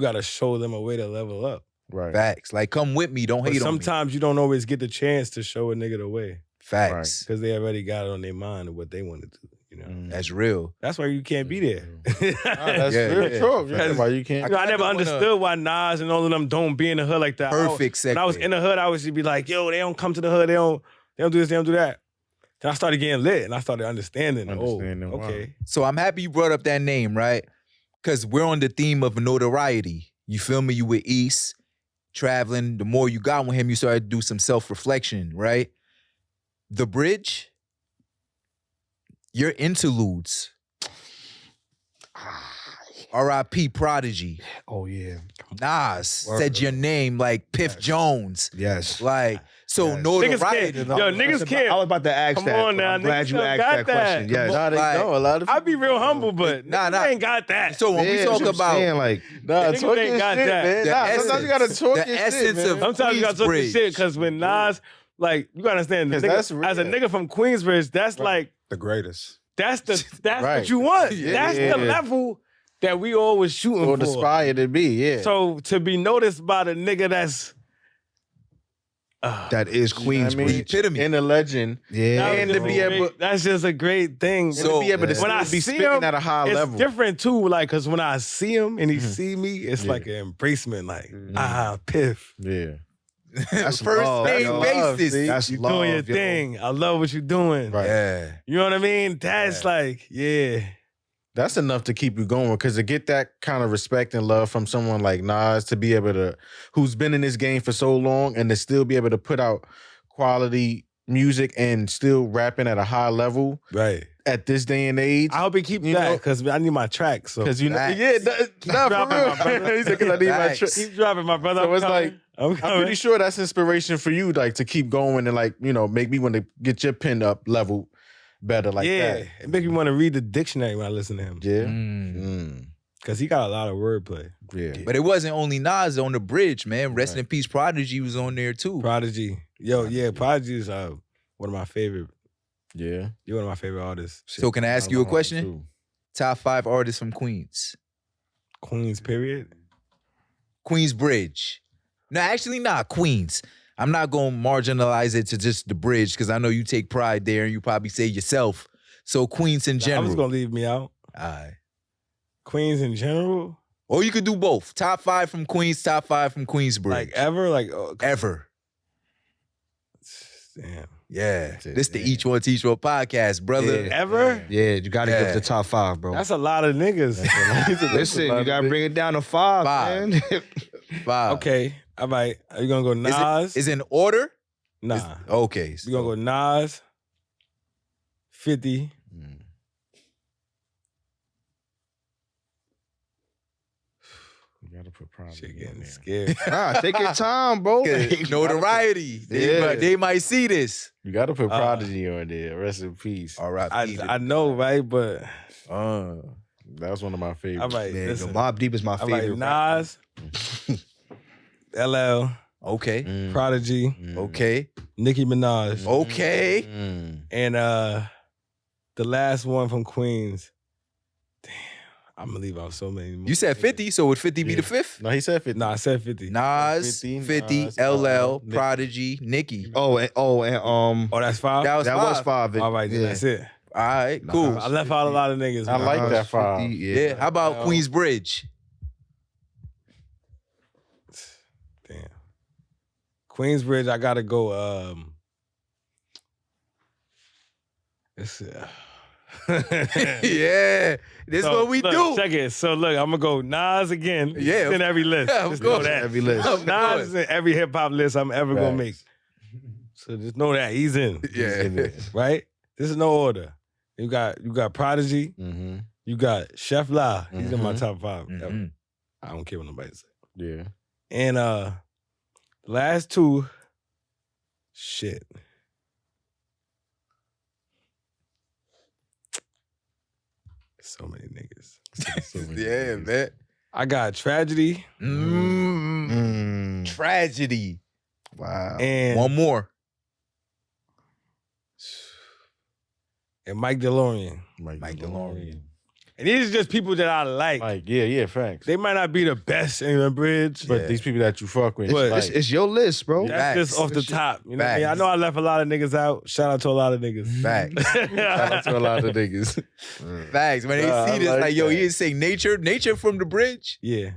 gotta show them a way to level up. Right. Facts. Like, come with me. Don't hate on me. Sometimes you don't always get the chance to show a nigga the way. Facts. Because they already got it on their mind of what they want to do. That's real. That's why you can't be there. That's real true. That's why you can't. I never understood why Nas and all of them don't be in the hood like that. Perfect segue. When I was in the hood, I would be like, yo, they don't come to the hood. They don't do this, they don't do that. Then I started getting lit and I started understanding. Okay. So I'm happy you brought up that name, right? Because we're on the theme of notoriety. You feel me? You with East, traveling. The more you got with him, you started to do some self-reflection, right? The Bridge, your interludes. R.I.P. Prodigy. Oh, yeah. Nas said your name like Piif Jones. Yes. Like, so notoriety. Niggas can't. I was about to ask Come that. on now, I'm glad you niggas asked that question. Yes. A lot of I be real humble, but they ain't got that. So when we talk about niggas ain't got that. Sometimes you gotta talk your shit, man. Sometimes you gotta talk your shit, because when Nas, like, you gotta understand, as a nigga from Queensbridge, that's like the greatest. That's what you want. That's the level that we always shooting or for. aspire to be, yeah. So to be noticed by the nigga that's that is Queensbridge. Epitome. And a legend. Yeah. And to be able, that's just a great thing. So, to be able to when I be see spitting him, at a high it's level. different too. Like, cause when I see him and he see me, it's like an embracement. Like, Piff. Yeah. That's first love, name basis. That's you love, doing your thing. I love what you're doing. Right. Yeah. You know what I mean? That's like, That's enough to keep you going, because to get that kind of respect and love from someone like Nas, to be able to, who's been in this game for so long, and to still be able to put out quality music and still rapping at a high level, right, at this day and age. I hope he keep that, because I need my track. So because for real. He said, 'cause I need my track. Keep dropping, my brother. So it's like, I'm pretty sure that's inspiration for you, like, to keep going and, like, make me want to get your pen up level better like that. Yeah, it make me want to read the dictionary when I listen to him. Yeah. Because he got a lot of wordplay. Yeah. But it wasn't only Nas on the Bridge, man. Rest in peace, Prodigy was on there too. Prodigy. Prodigy is one of my favorite. Yeah. You're one of my favorite artists. So can I ask you a question? Top 5 artists from Queens. Queens, period? Queensbridge. No, actually not Queens. I'm not going to marginalize it to just the bridge because I know you take pride there and you probably say yourself. So Queens in general. I was going to leave me out. All right. Queens in general? Or you could do both. Top 5 from Queens, top 5 from Queensbridge. Like ever? Like ever. Damn. Yeah. This the Each One Teach One podcast, brother. Yeah. Ever? Yeah, you got to give the top 5, bro. That's a lot of niggas. Listen, you got to bring it down to 5, man. 5. Okay. All right. Are you going to go Nas? Is it in order? Nah. Okay. You going to go Nas, 50. You gotta put Prodigy. Shit getting scared. Nah, take your time, bro. Notoriety. They might see this. You gotta put Prodigy on there. Rest in peace. All right. I know, right? But that was one of my favorites. all right, listen. Mobb Deep is my favorite. Nas, LL, Okay. Prodigy, Okay. Nicki Minaj, Okay. and the last one from Queens. Damn, I'm gonna leave out so many more. You said 50, so would 50 be the 5th? No, he said 50. No, I said 50. Nas, 50, Nas, LL, Nick. Prodigy, Nicki. Oh, and Oh, that's 5? That was that 5. was 5. All right, then that's it. All right, cool. I left out a lot of niggas. I man. like that 5. 50, Yeah. How about Queensbridge? Damn. Queensbridge, I gotta go. It's, Yeah. This is what we do. Check it. So look, I'm gonna go Nas again. Yeah. It's in every list. Yeah, of Just know course. that. Every list. Of Nas course. is in every hip hop list I'm ever gonna make. So just know that he's in. Yeah. Right? This is no order. You got Prodigy. Mm-hmm. You got Sheff La. He's in my Mhm. top 5. Mhm. I don't care what nobody say. Yeah. And the last 2, shit. So many niggas. Yeah, man. I got Tragedy Tragedy. Wow. and One more. Mike DeLorean. Mike DeLorean. And these are just people that I like. Like, yeah, facts. They might not be the best in the bridge, But Yeah. these people that you fuck with, But like, It's your list, bro. Yeah. that's just Facts. off the top. You know what I mean? I Facts. know I left a lot of niggas out. Shout out to a lot of niggas. Facts. shout out to a lot of niggas. Facts. When they Nah, see I this, like like, yo, that. he didn't say nature from the bridge. Yeah.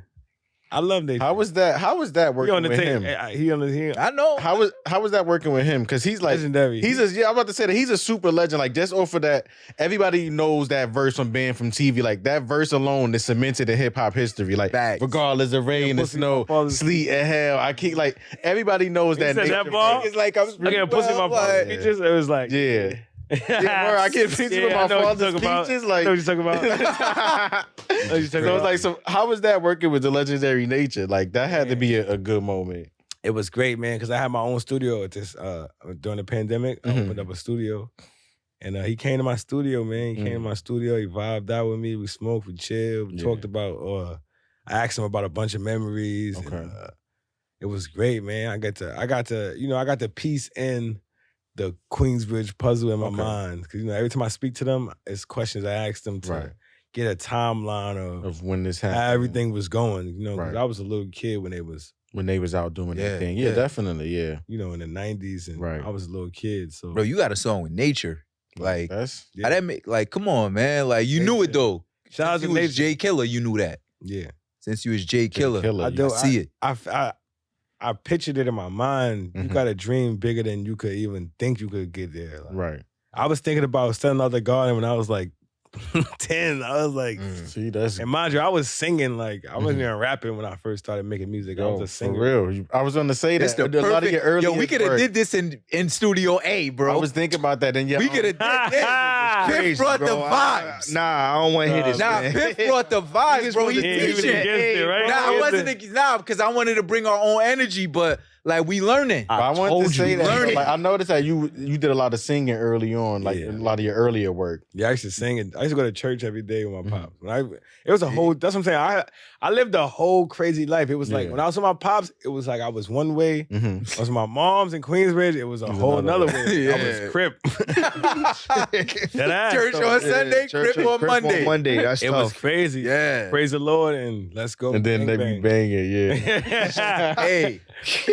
I love Nate. How was that He working on the with tape. him? He on the I know. How was that working with him? Because he's like legendary. I'm about to say that he's a super legend. Like just off of that, everybody knows that verse from being from TV. Like that verse alone is cemented in hip hop history. Like Facts. regardless of rain and pussy snow, my father's- sleet and hell, I keep like everybody knows that. said that nature bar? verse. It's like I'm I get pussy in my father's speeches. It was like, Yeah. Yeah, bro, I get pictures of my I know what father's you're talking about. speeches. I Like, know what you're talking about. I know what you're talking so about. it's like, so how was that working with the legendary nature? Like that had to be a good moment. It was great, man, because I had my own studio at this during the pandemic. I opened up a studio. And he came to my studio, man. He came to my studio. He vibed out with me. We smoked, we chilled, we talked about, I asked him about a bunch of memories. Okay. And, it was great, man. I got to piece in the Queensbridge puzzle in my mind. Because, every time I speak to them, it's questions I ask them to get a timeline of when this happened, how everything was going. 'cause Right. I was a little kid when they was, when they was out doing their thing. Yeah, yeah. definitely. Yeah, in the 90s. And Right. I was a little kid. So, Bro, you got a song with nature. Like, that's how that make, like, come on, man. Like, you knew it though. shout out Since to you was Nature. Jay Killer, you knew that. Yeah. Since you was Jay Killer. killer. I do. I see it. I pictured it in my mind. You Mhm. got to dream bigger than you could even think you could get there. Like, Right. I was thinking about setting out the garden when I was like 10. I was like, See, that's and mind you, I was singing. Like, I wasn't even rapping when I first started making music. I was a for singer. real. I was going to say It's that the a lot of perfect. your early. Yo, we could have did this in Studio A, bro. I was thinking about that, and yeah, we could have did this. Piff Crazy, brought the bro. vibes. Nah, I don't want to hear this, Nah, man. Piff brought the vibes, bro. He Yeah, he was teaching. against it, right? Nah, I Against wasn't. it. Nah, because I wanted to bring our own energy, but like we learning. But I wanted told to say you, that. learn bro, it. like, I noticed that you did a lot of singing early on, like Yeah. a lot of your earlier work. Yeah, I used to sing it. I used to go to church every day with my pops. It was a whole. That's what I'm saying. I lived a whole crazy life. It was like Yeah. when I was with my pops, it was like I was one way. Mm-hmm. I was with my mom's in Queensbridge. It was a whole another nother way. I was Yeah. Crip. That ass. Church So, on Sunday, Crip on Monday. Monday, that's it tough. was crazy. Yeah. Praise the Lord and let's go. And then bang, they be bang. banging, yeah. Hey,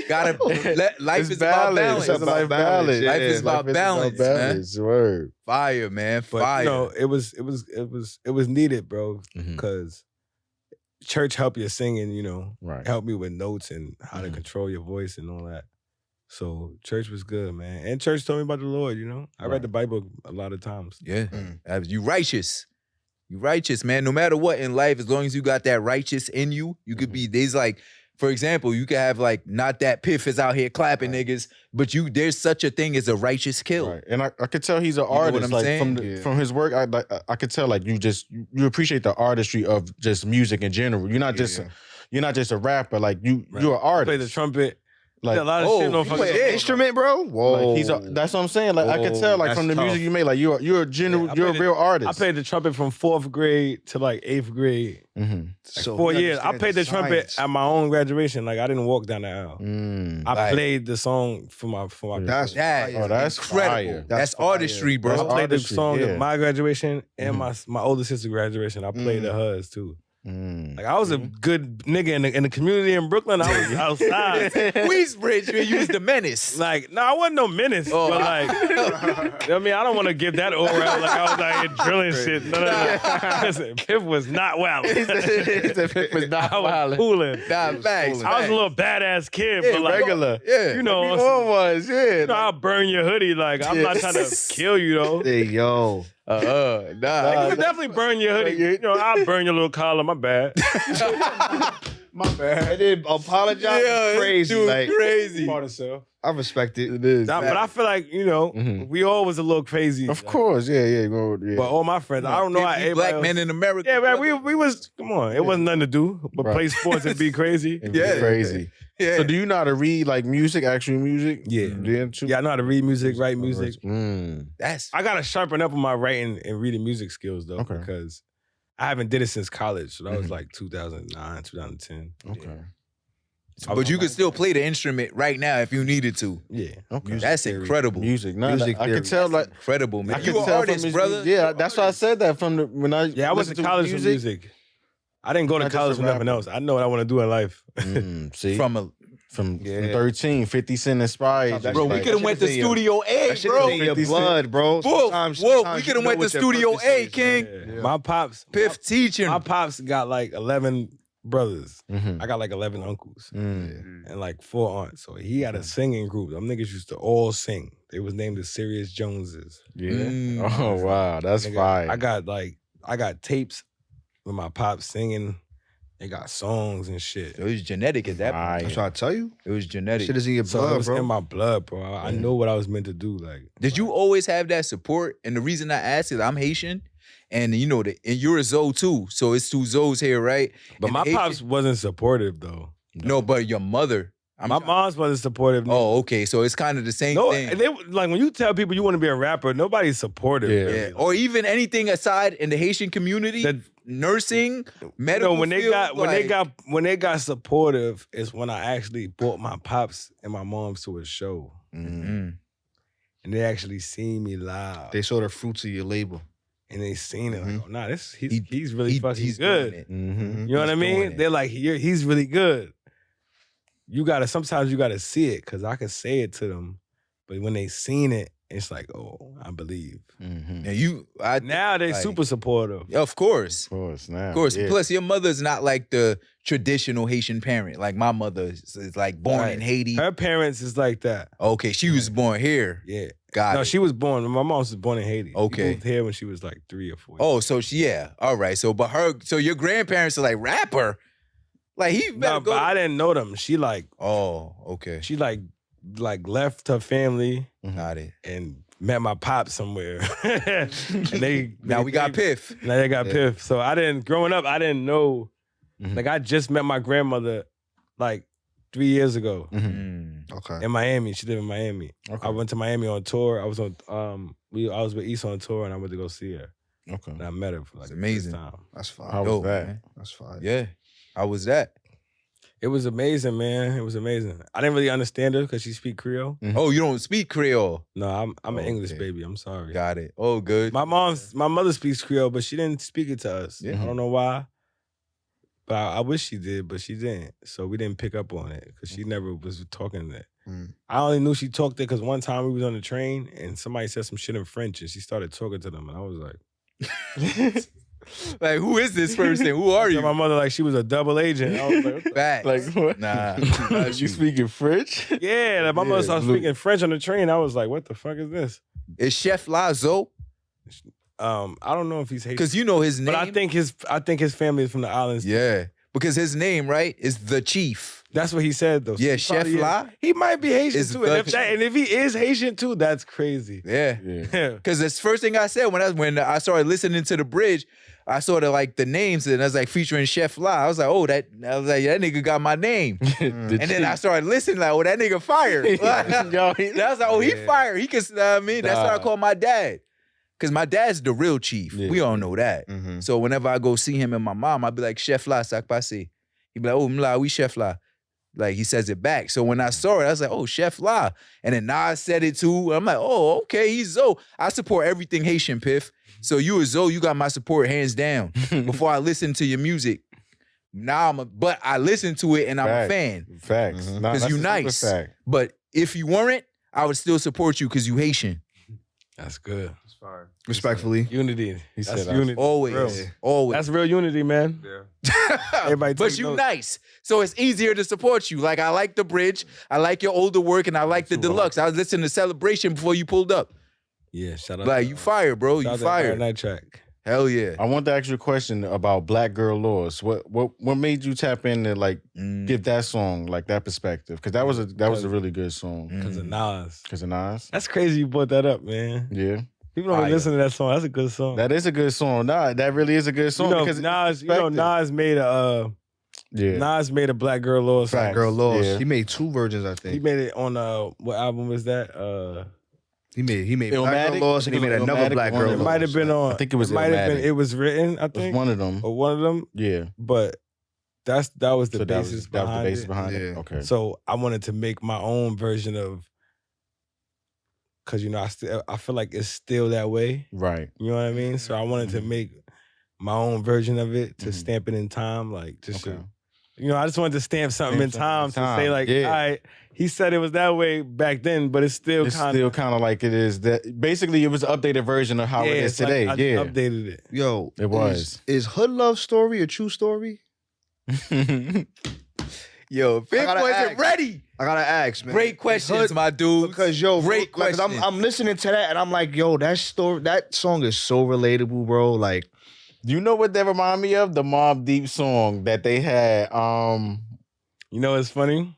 Life It's is about balance. It's life balance. Life is about balance, man. Word. Fire, man. But Fire. you know, it was needed, bro, because church helped your singing, you know, helped me with notes and how to control your voice and all that. So church was good, man. And church told me about the Lord, you know. I read the Bible a lot of times. Yeah. You righteous. You righteous, man. No matter what in life, as long as you got that righteous in you, you could be, there's like, for example, you could have like, not that Piff is out here clapping niggas, but there's such a thing as a righteous kill. Right. And I could tell he's an artist. Like from his work, I could tell like you appreciate the artistry of just music in general. You're not just a rapper. Like you're an artist. Play the trumpet. Like, a lot of shit on fucking instrument, bro. Whoa, like that's what I'm saying. Like I could tell, like from the music you made, like you're a real artist. I played the trumpet from 4th grade to like 8th grade. So 4 years. I played the trumpet at my own graduation. Like I didn't walk down the aisle. I played the song for my. That's incredible. Fire. That's artistry, bro. I played the song at my graduation and my older sister's graduation. I played at hers too. Like I was a good nigga in the community in Brooklyn. I was outside. Queensbridge, man, you was the menace. Like, no, I wasn't no menace. But like, I mean, I don't want to give that over. Like I was out here drilling shit. No. Listen, Piff was not wild. Piff was not I was cooling. Nah, facts. I was a little badass kid, Yeah, but like regular. Yeah. you know, We all was, yeah. you know, I'll burn your hoodie. Like I'm not trying to kill you though. Hey, yo. Nah. I would definitely burn your hoodie. You know, I'll burn your little collar. My bad. My bad. I didn't apologize. Yeah, Crazy. dude, Like, crazy. Part of self. I respect it. It is. But I feel like, you know, we all was a little crazy. Of course, yeah. But all my friends, I don't know how everybody Black else- men in America. Yeah, man, we was, come on. It wasn't nothing to do but play sports and be crazy. Yeah. Crazy. Yeah. So do you know how to read like music, actual music? Yeah. Too? Yeah, I know how to read music, write music. That's I got to sharpen up on my writing and reading music skills, though, Okay. because I haven't did it since college. So that was like 2009, 2010. Okay. but you could still play the instrument right now if you needed to. Yeah. Okay. That's incredible. Music. No, Music I theory. could tell like Incredible, man. I You could an tell artist, from his, brother. Yeah, that's why I said that from the when I Yeah, I went to listened college for music. I didn't go to Not just college a for nothing rapper. else. I know what I want to do in life. See, From 13, 50 Cent inspired. bro, we Like, could have went to that shit Studio A, That shit bro. is in your 50 Cent. blood, bro. Whoa, Sometimes we you could have know went to what your Studio purpose A, is, King. man. Yeah. My pops, Piff teaching. my pops got like 11 brothers. I got like 11 uncles and like 4 aunts. So he had a singing group. Them niggas used to all sing. They was named the Serious Joneses. Yeah. Oh wow, that's Nigga, fire. I got tapes with my pops singing. They got songs and shit. It was genetic at that point. That's what I tell you. It was genetic. Shit is in your So it blood, was bro. in my blood, bro. I know what I was meant to do. Like, Did you always have that support? And the reason I ask is I'm Haitian, and you know, and you're a Zoe too. So it's 2 Zoes here, right? but And my Haitian- pops wasn't supportive though. No, but your mother. My mom's wasn't supportive. Oh, okay. So it's kind of the same no, thing. they, like when you tell people you want to be a rapper, nobody's supportive. Yeah. really. Yeah. Or even anything aside in the Haitian community, That- nursing, You medical know, when field, they got supportive is when I actually brought my pops and my moms to a show, Mm. and they actually seen me live, They saw the fruits of your labor. and they seen it. Like, oh, nah, he's He- really fucking he's good. doing it. You know what I He's doing mean? it. They're like, he's really good. Sometimes you gotta see it, because I can say it to them, but when they seen it, it's like, oh, I believe. And Now they like- super supportive. Of course. Of course, now. Of course. Yeah. Plus, your mother's not like the traditional Haitian parent. Like my mother is like born Right. in Haiti. Her parents is like that. Okay, she was born here. Yeah. Got No, it. she was born. My mom was born in Haiti. Okay. She moved here when she was like 3 or 4. Oh, so all right. So your grandparents are like rapper. Like he better no, go. but I didn't know them. She like Okay. she like left her family Got it. and met my pop somewhere. And they Now we got Piff. Now they got Piff. So growing up, I didn't know. Like I just met my grandmother like 3 years ago Okay. in Miami. She lived in Miami. Okay. I went to Miami on tour. I was on I was with East on tour, and I went to go see her. Okay. And I met her for like It's the amazing. first time. That's fine. How was Dope, that? man. That's fine. Yeah. How was that? It was amazing, man. It was amazing. I didn't really understand her because she speak Creole. Oh, you don't speak Creole. No, I'm an English Okay. baby. I'm sorry. Got it. Oh, good. My mother speaks Creole, but she didn't speak it to us. Yeah. I don't know why. But I wish she did, but she didn't. So we didn't pick up on it because she never was talking that. I only knew she talked it because one time we was on the train and somebody said some shit in French and she started talking to them and I was like, like, who is this person? Who are you? My mother like she was a double agent. I was like, what the Facts. Like what? Nah. You speaking French? yeah, like my mother started speaking French on the train. I was like, what the fuck is this? Is Sheff Lazo? I don't know if he's Haitian. Because you know his name. But I think his family is from the islands. Yeah. Because his name, right, is the Chief. That's what he said though. So Yeah, he probably Sheff is. La. He might be Haitian Is too. the And if he is Haitian too, that's crazy. Yeah. Yeah. Because the first thing I said when I started listening to the bridge, I saw like the names and I was like featuring Sheff La. I was like, oh, that nigga got my name. And then I started listening like, oh, that nigga fired. I was like, oh, he fired. He can, I mean, that's what I call my dad. Because my dad's the real chief. Yeah. We all know that. So whenever I go see him and my mom, I'd be like, Sheff La, sak pase. He'd be like, oh, mla, we Sheff La. Like, he says it back. So when I saw it, I was like, oh, Sheff La. And then Nas said it too. I'm like, oh, okay, he's Zoe. I support everything Haitian, Piff. So you as Zoe, you got my support hands down. Before I listen to your music. Now but I listen to it and I'm a fan. Facts. Because you nice. But if you weren't, I would still support you because you Haitian. That's good. Respectfully. Unity. He That's said unity. Always. Real. Always. That's real unity, man. Everybody But take you notes. nice. So it's easier to support you. Like, I like the bridge. I like your older work and I like the deluxe. I was listening to Celebration before you pulled up. Yeah, shout out. Like, you fire, bro. You fire. Night track. Hell yeah. I want to ask you a question about Black Girl Laws. What made you tap in to like give that song like that perspective? Because that was a really good song. Because of Nas. Because of Nas. That's crazy you brought that up, man. Yeah. People don't listen to that song. That's a good song. That is a good song. Nah, that really is a good song. You know, because Nas made a Nas made a Black Girl Law song. Black Girl Laws. Yeah. He made 2 versions, I think. He made it on what album was that? He made Black Girl Illmatic? Laws and he made another Illmatic, Black one Girl of It them. Laws. might have been on. I think it was might have been. Illmatic. It was written. I It was think one of them. or one of them. Yeah. But that was the So basis that was the behind basis it. behind it. Yeah. Okay. So I wanted to make my own version of, because I feel like it's still that way. Right. You know what I mean? So I wanted to make my own version of it to stamp it in time, like just Okay. I just wanted to stamp something in time to say like, Yeah. all right, he said it was that way back then, but it's still It's kind still of kind of like it is. That basically it was an updated version of how it is today. I yeah. updated it. Yo, It was. Is Hood Love Story a true story? Yo, Piff gotta wasn't ask. ready. I gotta ask, man. Great questions, my dude. Because yo, great bro, like, 'cause questions. I'm listening to that and I'm like, yo, that song is so relatable, bro. Like, You know what that remind me of? The Mobb Deep song that they had. You know what's funny?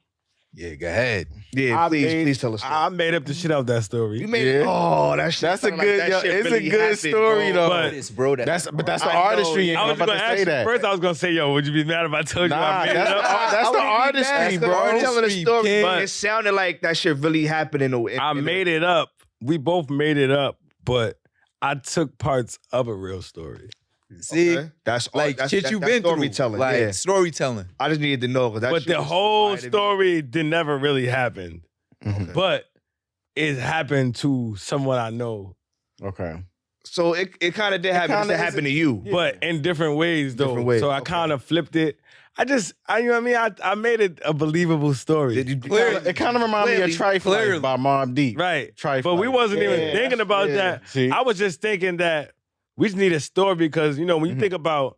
Yeah, go ahead. yeah, please tell us. I made up the shit out that story. You made it. Oh, That's a sound good. that Yo, shit it's really a good happened, story bro. though. But- This, bro, That's the I know. artistry. I I'm I was about gonna to ask say you, that. first I was gonna say, yo, would you be mad if I told you I Nah, made it up? that's the artistry, bro. bro. Telling the story, Kid. but it sounded like that shit really happened I made it up. We both made it up, but I took parts of a real story. See, That's like that's, shit that's, you've that's been through. storytelling. Like Yeah. storytelling. I just needed to know because that. But shit the was whole fire to me. story never really happened. Mhm. But it happened to someone I know. Okay. So it kind of did happen. It kinda just happened to you. But in different ways, though. Different ways, So I okay. kind of flipped it. You know what I mean? I made it a believable story. Did you It kind of reminded me of Clearly. Trifle by Mobb Deep. Right. Trifle. But we wasn't even Yeah. thinking about Yeah. that. See? I was just thinking that we just need a story because, when you think about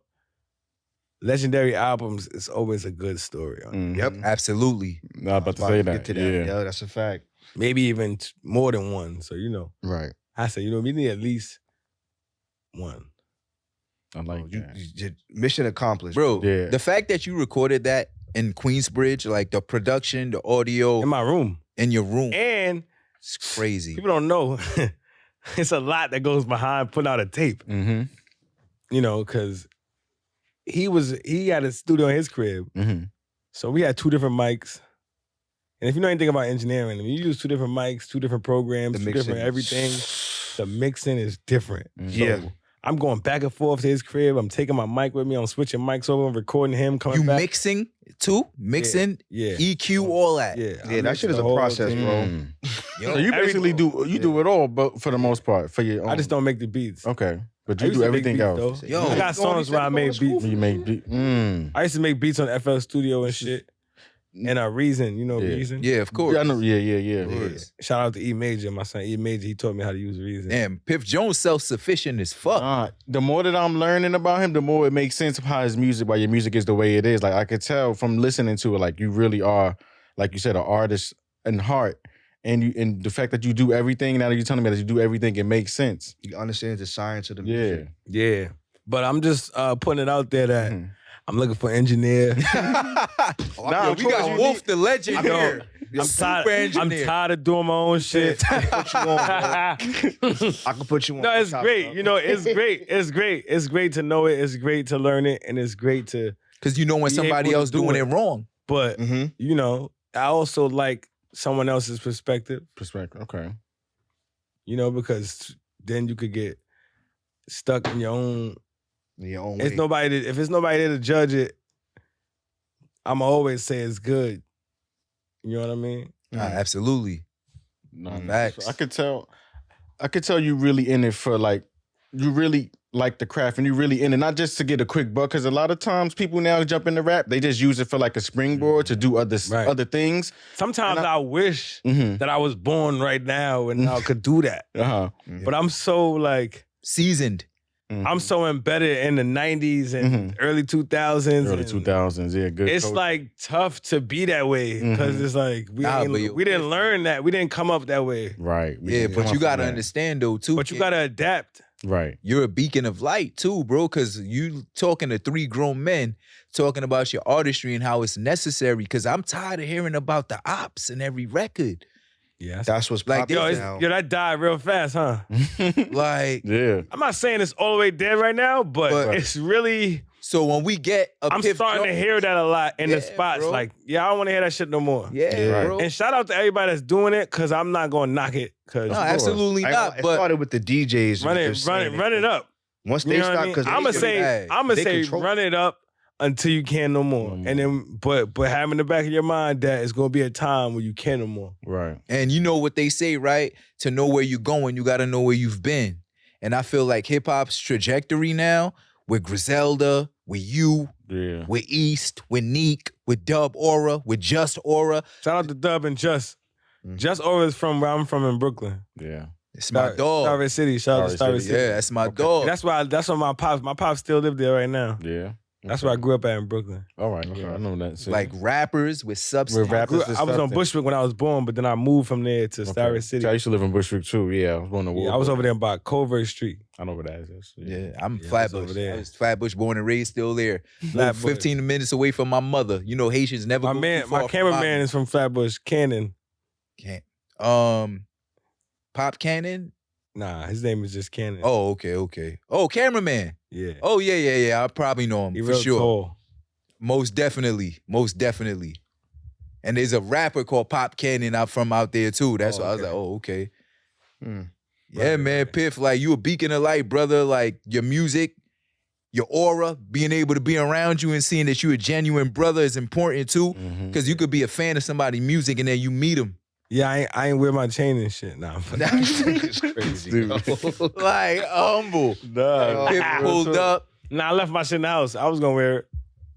legendary albums, it's always a good story. Yep. Absolutely. No, I'm about to About say to that. get to that. Yeah. Yeah, that's a fact. Maybe even more than one. So, Right. I said, we need at least one. I like that. Mission accomplished, Bro, Yeah. the fact that you recorded that in Queensbridge, like the production, the audio In my room. in your room, And it's crazy. people don't know. It's a lot that goes behind putting out a tape. Mm-hmm. Because he had a studio in his crib. Mm-hmm. So we had 2 different mics. And if you know anything about engineering, you use 2 different mics, 2 different programs, The 2 mixing. different everything. The mixing is different. Yeah. So I'm going back and forth to his crib. I'm taking my mic with me. I'm switching mics over and recording him coming You back. mixing too? Mixing, Yeah. EQ, all that. Yeah. Yeah, that shit is a process, bro. Yo, So you basically do it all, but for the most part, for your own. I just don't make the beats. Okay. But you do everything else. Yo, I got songs where I made beats. You make beats. I used to make beats on FL Studio and shit. And Reason, you know Reason? Yeah, of course. Yeah, I know. Yeah. Shout out to E Major, my son E Major. He taught me how to use Reason. Damn, Piif Jones self-sufficient as fuck. The more that I'm learning about him, the more it makes sense of how his music, why your music is the way it is. Like I could tell from listening to it, like you really are, like you said, an artist in heart. And the fact that you do everything, now that you're telling me that you do everything, it makes sense. You understand the science of the music. Yeah. But I'm just putting it out there that I'm looking for an engineer. We got Wolf the legend here. I'm tired of doing my own shit. I can put you on. No, it's great. You know, it's great. It's great. It's great to know it. It's great to learn it. And it's great to... Because you know when somebody else doing it wrong. But, you know, I also like someone else's perspective. Okay. You know, because then you could get stuck in your own... way. If it's nobody there to judge it, I'ma always say it's good. You know what I mean? Absolutely. No, facts. So I could tell you really in it for like, you really like the craft and you really in it, not just to get a quick buck, because a lot of times people now jump into rap, they just use it for like a springboard to do other things. Sometimes I wish that I was born right now and I could do that. But I'm so like... seasoned. I'm so embedded in the 90s and early 2000s. Early 2000s, yeah, good. It's like tough to be that way because it's like we didn't learn that. We didn't come up that way. Right. But you got to understand though too. But you got to adapt. Right. You're a beacon of light too, bro, because you talking to 3 grown men talking about your artistry and how it's necessary, because I'm tired of hearing about the ops in every record. Yeah, that's what's like. Yo, that died real fast, huh? Like, yeah. I'm not saying it's all the way dead right now, but it's really. So when we get I'm starting to hear that a lot in the spots. Bro. Like, I don't want to hear that shit no more. Yeah, bro. And shout out to everybody that's doing it, because I'm not going to knock it. No, absolutely not. It but started with the DJs. Run it up. Once they start, because I'm gonna say, run it up until you can't no more. And then, but have in the back of your mind that it's gonna be a time where you can no more. Right. And you know what they say, right? To know where you're going, you gotta know where you've been. And I feel like hip hop's trajectory now, with Griselda, with you, with East, with Neek, with Dub Aura, with Just Aura. Shout out to Dub and Just. Just Aura is from where I'm from in Brooklyn. Yeah. It's my dog. Starvey City. Shout out to Starvey City. Yeah, that's my dog. That's why my pops still live there right now. Yeah. That's where I grew up at in Brooklyn. All right. Okay. I know that. So. Like rappers with substance. I was on Bushwick when I was born, but then I moved from there to Starvey City. I used to live in Bushwick too. Yeah, I was born in I was over there by Covert Street. I know where that is. Yeah, I'm Flatbush. I was Flatbush, born and raised, still there. 15 minutes away from my mother. You know, Haitians never. My cameraman is from Flatbush, Cannon. Pop Cannon. Nah, his name is just Cannon. Oh, okay. Oh, cameraman. Yeah. Oh, yeah. I probably know him for sure. Tall. Most definitely. And there's a rapper called Pop Cannon out there too. That's why I was like, oh, okay. Yeah, man, Piff, like you a beacon of light, brother. Like your music, your aura, being able to be around you and seeing that you a genuine brother is important too. Because you could be a fan of somebody's music and then you meet them. Yeah, I ain't wear my chain and shit. Nah, it's crazy. Like humble. Nah. Piff pulled up. Nah, I left my shit in the house. I was gonna wear it.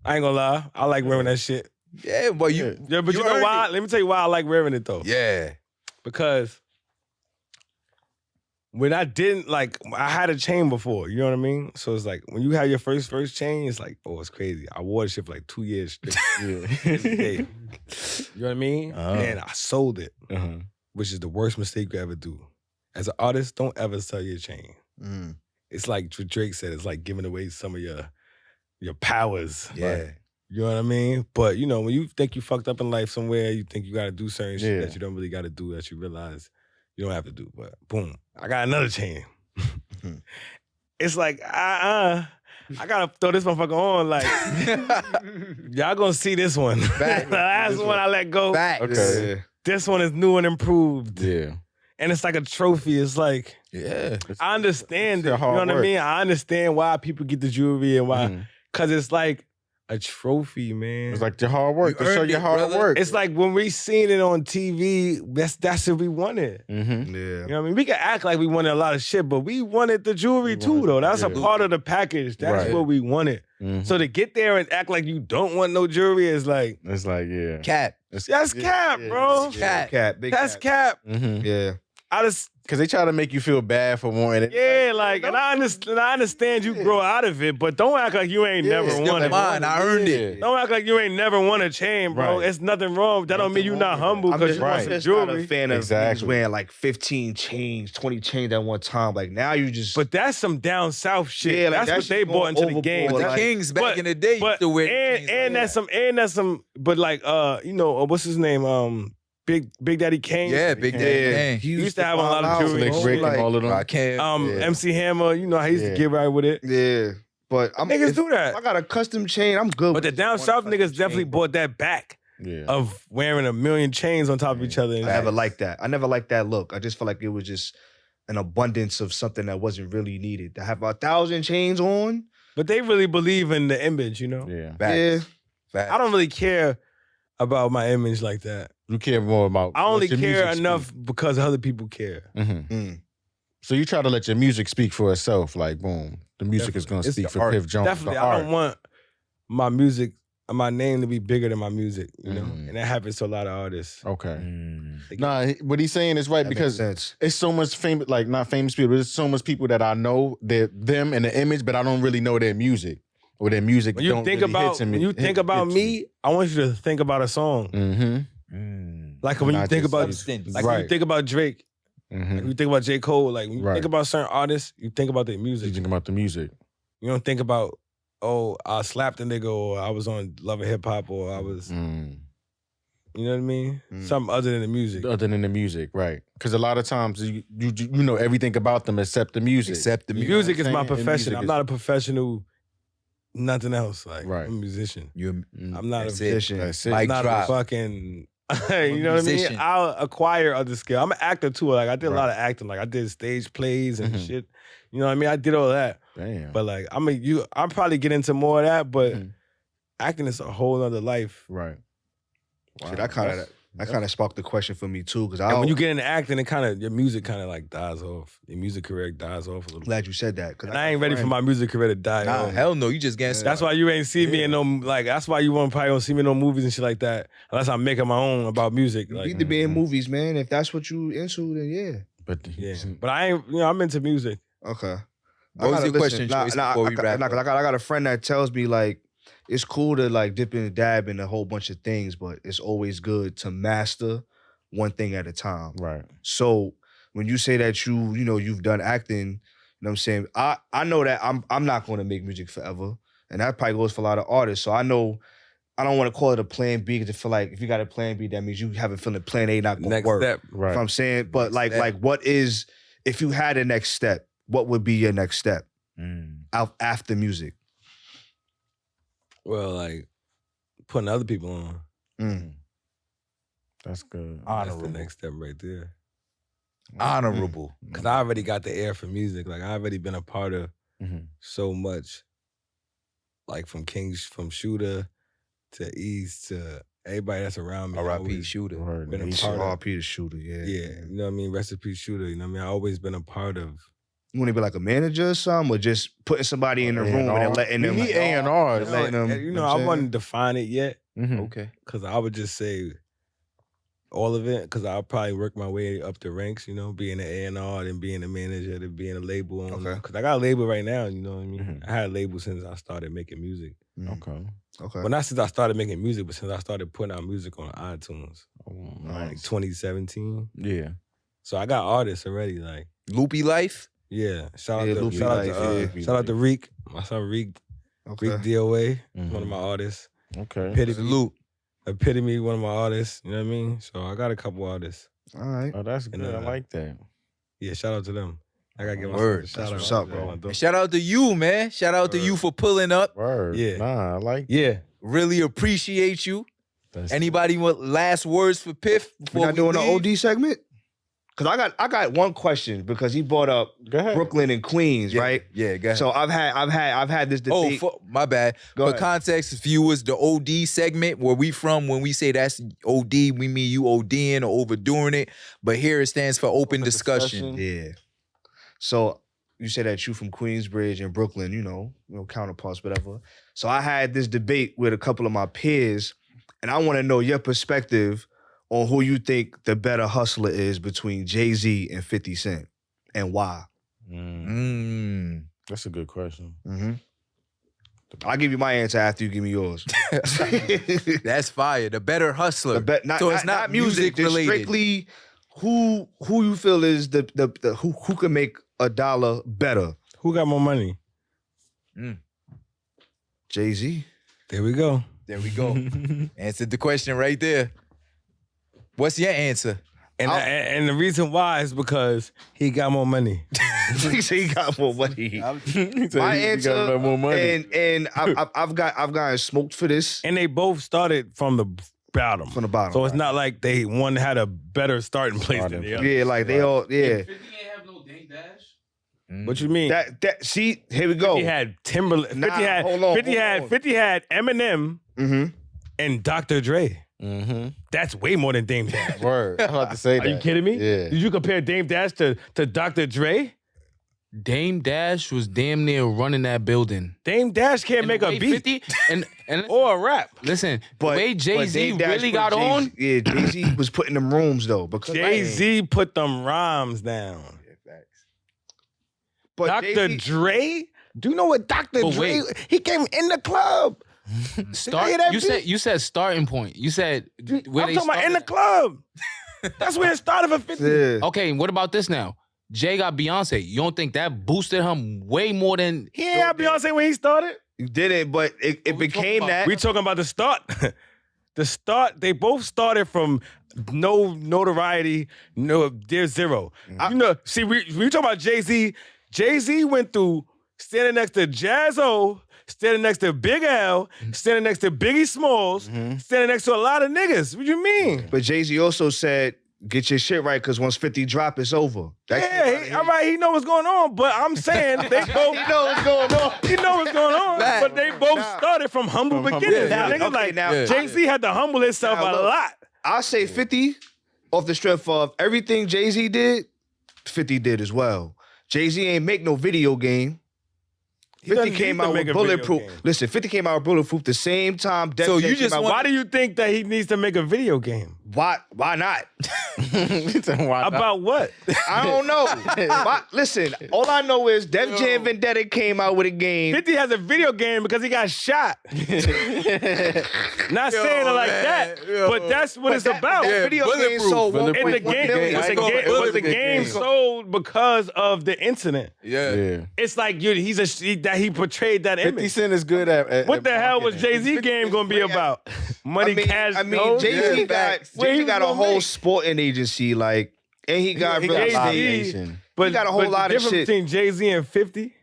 I ain't gonna lie. I like wearing that shit. Yeah, but you know why? Let me tell you why I like wearing it though. Yeah. Because when I didn't, like, I had a chain before, you know what I mean? So it's like, when you have your first chain, it's like, oh, it's crazy. I wore this shit for like 2 years straight. You know what I mean? And I sold it, which is the worst mistake you ever do. As an artist, don't ever sell your chain. It's like what Drake said, it's like giving away some of your powers. Yeah. Like, you know what I mean? But, you know, when you think you fucked up in life somewhere, you think you got to do certain shit that you don't really got to do, that you realize you don't have to do. But boom, I got another chain. It's like, I gotta throw this motherfucker on. Like, y'all gonna see this one. The last one I let go. Okay. This one is new and improved. Yeah. And it's like a trophy. It's like, I understand it. You know what I mean? I understand why people get the jewelry and why. Because it's like a trophy, man. It's like your hard work. You To show earned your it, hard brother. work. It's like when we seen it on TV, that's what we wanted. Mm-hmm. Yeah. You know what I mean? We can act like we wanted a lot of shit, but we wanted the jewelry too, though. That's a part of the package. That's Right. what we wanted. Mm-hmm. So to get there and act like you don't want no jewelry is like, It's like, yeah. Cap. that's cap, bro. Cat, big That's cat. cap. Mm-hmm. Yeah. I just, Because they try to make you feel bad for wanting it. yeah, like, and I understand you grow out of it, but don't act like you ain't never It's still wanted. mine. I earned it. Don't act like you ain't never won a chain, bro. Right. It's nothing wrong. That don't mean you not humble I'm because just, you want I'm some just not a jewelry. fan of Exactly. niggas wearing like 15 chains, 20 chains at one time. Like now you just. But that's some down south shit. Yeah, like, that's that what shit they brought into the overboard. game. But the Like- Kings back but- in the day used But to wear chains and like that's that. some. But like you know, what's his name? Big Daddy Kane. Yeah, Big Daddy Yeah. Kane. He used to have a lot of wild out, jewelry. Slick bro. Rick Like, and all of them. I can't. Yeah. MC Hammer. You know, I used to Yeah. get right with it. Yeah. But I'm Niggas if do that. I got a custom chain. I'm good. But the with down one south custom niggas definitely chain. brought that back Yeah. of wearing a million chains on top of each other. I never liked that. I never liked that look. I just felt like it was just an abundance of something that wasn't really needed. To have 1,000 chains on. But they really believe in the image, you know. Yeah. Facts. Yeah. Facts. I don't really care about my image like that. You care more about. I only what your care music enough because other people care. speak. Mhm. Mm. So you try to let your music speak for itself. Like, boom, the music is going to It's speak the for art. Piif Jones. Definitely, the I art. don't want my music, my name to be bigger than my music, you know? Mhm. And that happens to a lot of artists. Okay. Mm. Nah, what he's saying is right That because makes sense. it's so much famous, like not famous people. There's so much people that I know them and the image, but I don't really know their music or their music. When you don't think really about hit to me, when you think about me, I want you to think about a song. Mm-hmm. Mm. Like when you Not think just about substance. like when you Right. think about Drake, like Mm-hmm. when you think about J. Cole, like when you Right. think about certain artists, you think about their You music. think about the music. You don't think about, oh, I slapped a nigga or I was on Love and Hip Hop or I was, Mm. you know what I mean? Mm. Something other than the music. Other than the music, right? Because a lot of times you know everything about them except the music. Except the music. Music is my saying? And profession. music I'm is- not a professional, nothing else. Like, Right. I'm a musician. You're Mm. I'm not That's a it. Musician. That's it. Mic not drop. a fucking, you know what I mean? musician. I'll acquire other skill. I'm an actor too. Like I did a lot Right. of acting. Like I did stage plays and Mhm. shit. You know what I mean? I did all that. Damn. But like I'll probably get into more of that, but Mhm. acting is a whole other life. right. See, that kind of sparked the question for me too, because I And when you get into acting, it kind of your music kind of like dies off. Your music career dies off a little bit. glad you said that. And I ain't ready for my music career to die Nah, off. hell no. You just getting That's started. why you ain't see me in no like. That's why you probably don't see me in no movies and shit like that. Unless I'm making my own about music. You Like, need to be in Mhm. movies, man. If that's what you into, then yeah. But yeah. But I ain't. You know, I'm into music. Okay. What was gotta your question, choice, before we wrap up? I got a friend that tells me like it's cool to like dip and dab in a whole bunch of things, but it's always good to master one thing at a time. right. So when you say that you've done acting, you know what I'm saying? I know that I'm not going to make music forever. And that probably goes for a lot of artists. So I know I don't want to call it a plan B because I feel like if you got a plan B, that means you have a feeling plan A not going to Next work. step. Right. You know what I'm saying? But Next step. what is, if you had a next step, what would be your next step out after music? Well, like putting other people on. Mm. That's good. That's the Honorable. next step right there. Honorable. Cause I already got the air for music. Like I already been a part of Mhm. so much. Like from Shooter to East to everybody that's around me. I R.I.P. always Shooter. Word. been a He part should- of. R.P. the Shooter, yeah. Yeah, you know what I mean? Recipe Shooter, you know what I mean? I always been a part of. You want to be like a manager or something, or just putting somebody in the room and then letting them. He A&R. Just letting them. You know, I wouldn't define it yet. Mhm. Okay. Cause I would just say all of it. Cause I'll probably work my way up the ranks, you know, being an A&R, then being a manager, then being a label owner. Okay. Cause I got a label right now, you know what I mean? Mhm. I had a label since I started making music. Okay. Okay. Well, not since I started making music, but since I started putting out music on iTunes, Oh, like nice. 2017. Yeah. So I got artists already, like, Loopy Life. yeah. Shout Yeah, out to Loopy shout out Life, to yeah. shout out to Reek, my son Reek, Okay. Reek DOA, Mhm. one of my artists. Okay. Salute. Epitome, one of my artists. You know what I mean? So I got a couple artists. All right. Oh, that's And, good. I like that. Yeah, shout out to them. I gotta give my Word. shout out. That's what's up, bro. And shout out to you, man. Shout out to you for pulling up. Word. Yeah. Nah, I like Yeah. Really appreciate you. that. Anybody want last words for Piff We're before not we doing leave? an OD segment? Because I got one question because he brought up Brooklyn and Queens, right? Yeah, go ahead. So I've had this debate. My bad. Go For ahead. context, viewers, the OD segment, where we from, when we say that's OD, we mean you ODing or overdoing it. But here it stands for open discussion. Yeah. So you said that you from Queensbridge and Brooklyn, you know, counterparts, whatever. So I had this debate with a couple of my peers, and I want to know your perspective on who you think the better hustler is between Jay-Z and 50 Cent, and why. That's a good question. Mm-hmm. I'll give you my answer after you give me yours. That's fire. The better hustler. So it's not music related. Strictly who you feel is the who can make $1 better. Who got more money? Jay-Z. There we go. There we go. Answered the question right there. What's your answer? And the reason why is because he got more money. He got more money. My answer, more money. and I've gotten smoked for this. And they both started from the bottom. From the bottom. So it's not like one had a better starting place than the other. Yeah, like they all, yeah. 50 ain't have no Dame Dash. What you mean? That see, here we go. 50 had Timberland. 50 had hold on, 50 hold had on. 50 had Eminem and Dr. Dre. That's way more than Dame Dash. Word. I'm about to say that. Are you kidding me? Yeah. Did you compare Dame Dash to Dr. Dre? Dame Dash was damn near running that building. Dame Dash can't And make the a way beat 50 and or a rap. listen, But the way but Jay-Z Dame Dash really put got Jay-Z on. Yeah, Jay-Z was putting them rooms though. Because Jay-Z put them rhymes down. but Dr. Jay-Z Dre? Do you know what Dr. But Dre? wait. He came in the club. hear that You said starting point. You said where I'm they talking about in the started. club. That's where it started for 50. Yeah. Okay, what about this now? Jay got Beyonce. You don't think that boosted him way more than He ain't have Beyonce when he started. You didn't, but it we became talking that. We talking about the start. The start, they both started from no notoriety, there's zero. You know, see, we talking about Jay-Z. Jay-Z went through standing next to Jazzo, standing next to Big L, standing next to Biggie Smalls, standing next to a lot of niggas. What you mean? But Jay-Z also said, get your shit right, because once 50 drop, it's over. All right, he know what's going on, but I'm saying they both He know what's going on. He know what's going on, but they both started from humble beginnings. Yeah, Niggas okay, like now- Jay-Z had to humble himself Now, a look. lot. I'll say 50 off the strength of everything Jay-Z did, 50 did as well. Jay-Z ain't make no video game. 50 doesn't came need to out make with a video Bulletproof. game. Listen, 50 came out with Bulletproof the same time. Def So Jam you came just out want- Why do you think that he needs to make a video game? Why not? About what? I don't know. Listen, all I know is Def Jam Vendetta came out with a game. 50 has a video game because he got shot. Not saying it like that, but that's what it's about. That video game Bulletproof. sold And the 1.1 game, million. it's a go game, for but the Bulletproof. game sold because of the incident. Yeah. It's like he portrayed that 50 image. Cent is good at What the hell was marketing. Jay-Z game gonna be about? Money, cash, gold? Jay-Z Where he got was a gonna whole make? sporting agency, like, and he got He real got Jay-Z. Live estate. Nation. But got a whole but lot the of difference shit. between Jay-Z and 50,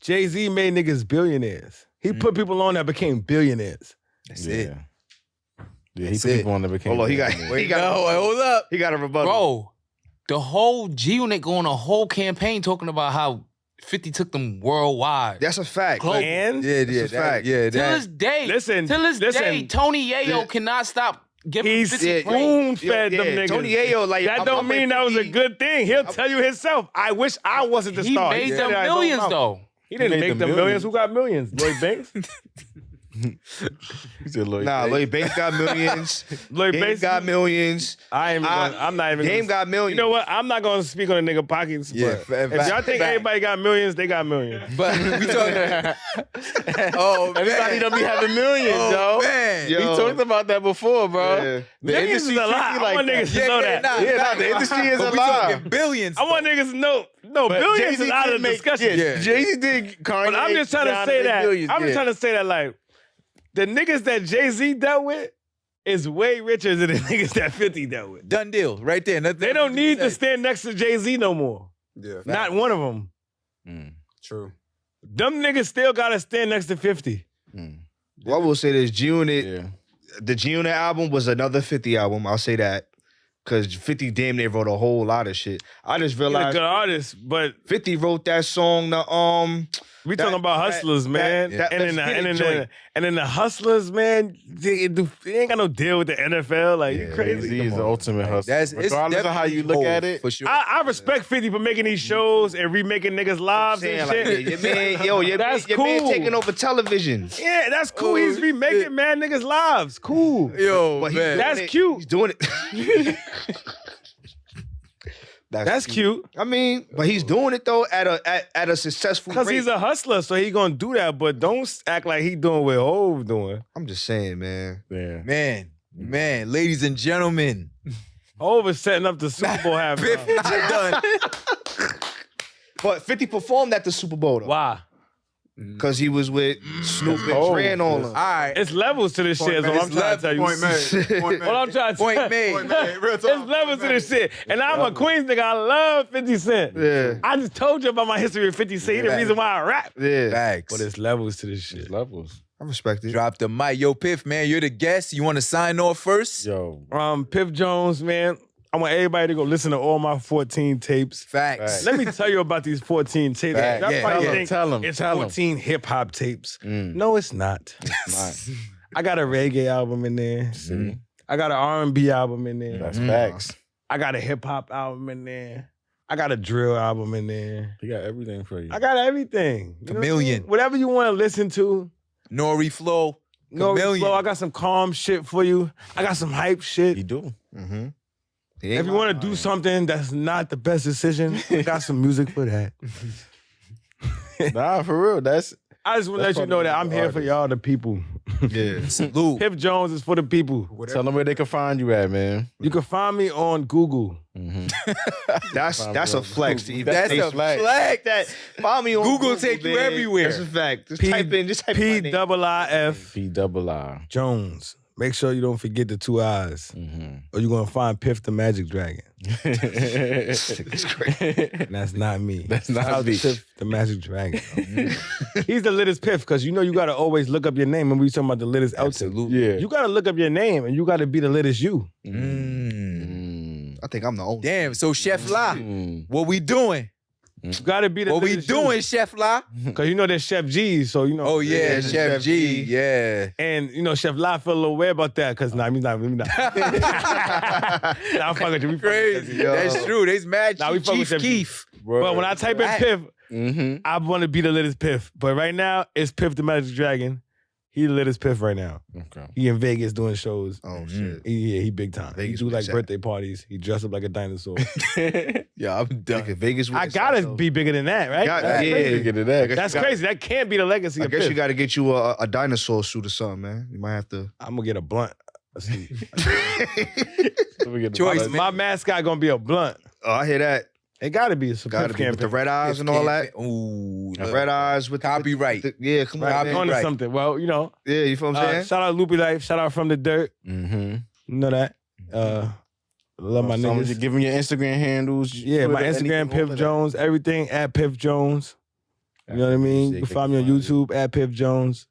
Jay-Z made niggas billionaires. He put people on that became billionaires. That's Yeah. it. Yeah, he That's put it. people on that became. Hold on, he got Hold up. he got a rebuttal. bro. The whole G-Unit going a whole campaign talking about how 50 took them worldwide. That's a fact. Close. And Yeah, That's a fact. Yeah, Till that. this day, Listen, till this listen. day, Tony Yayo Yeah. cannot stop giving he's 50 praise. spoon-fed them niggas. Tony Yayo, like, that I'm don't with mean that was a 50. good thing. He'll tell you himself. I wish I wasn't the He star. made said them it out of his own millions mouth. though. He didn't made make them them millions. millions. Who got millions? Lloyd Banks? He said, Lloyd Nah, Banks. Lloyd Banks got millions. Lloyd Dame Banks got millions. I'm not even. Dame got millions. You know what? I'm not gonna speak on the nigga pockets. Yeah, but if y'all think everybody got millions, they got millions. But we talking. Oh, Everybody man. don't be having millions, Oh, yo. man. Yo. We talked about that before, bro. Yeah. The Millions is industry a lot. tricky I want that. niggas to know that. The industry is But we alive. talking billions. I want niggas to know. No, But billions Jay-Z is out did of the make- discussion. Yeah. Jay-Z did Kanye. But I'm just trying to Rihanna, say they that. billions, I'm just yeah. trying to say that, like, the niggas that Jay-Z dealt with is way richer than the niggas that 50 dealt with. Done deal. Right there. Nothing They don't need to say. stand next to Jay-Z no more. Yeah. Not one of them. True. Them niggas still gotta stand next to 50. Well, I will say this: G-Unit, Yeah. the G-Unit album was another 50 album. I'll say that. Because 50 damn near wrote a whole lot of shit. I just He's a realized good artist, but 50 wrote that song, we talking about hustlers, man. And then the hustlers, man, they ain't got no deal with the NFL. Like, you crazy. Jay-Z is the ultimate hustler. Regardless of how you look at it. For sure. I respect 50 for making these shows and remaking niggas' lives and shit. Like, your man taking over television. Yeah, that's cool. He's remaking mad niggas' lives. Cool. Yo, But man. That's cute. He's doing it. That's cute. I mean, but he's doing it though at a successful rate. Because he's a hustler, so he gonna do that, but don't act like he doing what Hov doing. I'm just saying, man. Yeah. Man, ladies and gentlemen. Hov is setting up the Super Bowl halftime. Piff not done. But 50 performed at the Super Bowl though. Why? Because he was with Snoop and Dre and all of them. All right. It's levels to this shit, is what I'm trying to tell you. Point made. What I'm trying to tell Point made. Point made. Real talk. It's levels to this shit. And I'm a Queens nigga. I love 50 Cent. Yeah. I just told you about my history with 50 Cent. He the reason why I rap. Yeah. Facts. But it's levels to this shit. There's levels. I respect it. Drop the mic. Yo, Piff, man, you're the guest. You want to sign off first? Yo. Piif Jones, man. I want everybody to go listen to all my 14 tapes. Facts. Let me tell you about these 14 tapes. Facts. Y'all Yeah, probably yeah. think Tell 'em. it's Tell 'em. 14 hip-hop tapes. No, it's not. Nice. I got a reggae album in there. See? I got an R&B album in there. That's facts. I got a hip-hop album in there. I got a drill album in there. He got everything for you. I got everything. You know what I Chameleon. mean? Whatever you want to listen to. Nori Flow. No Chameleon. flow. I got some calm shit for you. I got some hype shit. He do. Mm-hmm. If you want to do something that's not the best decision, I got some music for that. Nah, for real. That's I just want to let you know that I'm here for y'all, the people. Yeah. Salute. Piif Jones is for the people. tell them where they can find you at, man. You can find me on Google. That's a flex to even That's say a flex. flex. That follow me on Google take you man. everywhere. That's a fact. Just type in my name. P-I-I-F P-double-I. Jones. Make sure you don't forget the 2 I's. Or you're going to find Piff the Magic Dragon. It's great. And that's not me. That's not Shout out to me. Piff the Magic Dragon. He's the littest Piff because you know you got to always look up your name when we talking about the littest out there. Absolutely. Yeah. You got to look up your name and you got to be the littest you. I think I'm the only. Damn, so Chef La, what we doing? You got to be the What we littest doing, Chef La? Because you know there's Chef G, so you know. Oh, yeah, Yeah, Chef Chef G. G. Yeah. And you know, Chef La feel a little weird about that because nah, he's not. Nah, I'm fucking with you. We fucking with Crazy. you. That's true. There's mad Nah, we fuck with Chief Chef G. Keef. But when I type in Piff, Mm-hmm. I want to be the littest Piff. But right now, it's Piff the Magic Dragon. He the littest Piff right now. Okay. He in Vegas doing shows. Oh shit. He big time. Vegas he do with like Shaq. birthday parties. He dress up like a dinosaur. Yeah, I'm done. Vegas. I gotta be bigger than that, right? Got- That's yeah. crazy. Get to that. That's crazy. That can't be the legacy I of guess Piff. you got to get you a dinosaur suit or something, man. You might have to. I'm gonna get a blunt. Let's see. Choice, man. My mascot gonna be a blunt. Oh, I hear that. It gotta be. It's a Got to Piff be with the campaign. red eyes and all that. Ooh, The red eyes with Copyright. yeah, come on, Right, man. onto right. something. Well, you know. Yeah, you feel what I'm saying? Shout out Loopy Life. Shout out From the Dirt. Mm-hmm. You know that. Love my niggas. Give them your Instagram handles. Yeah, my Twitter, Instagram, anything, all Piif of Jones. Everything at Piif Jones. You know what I mean? You can find me on YouTube at Piif Jones.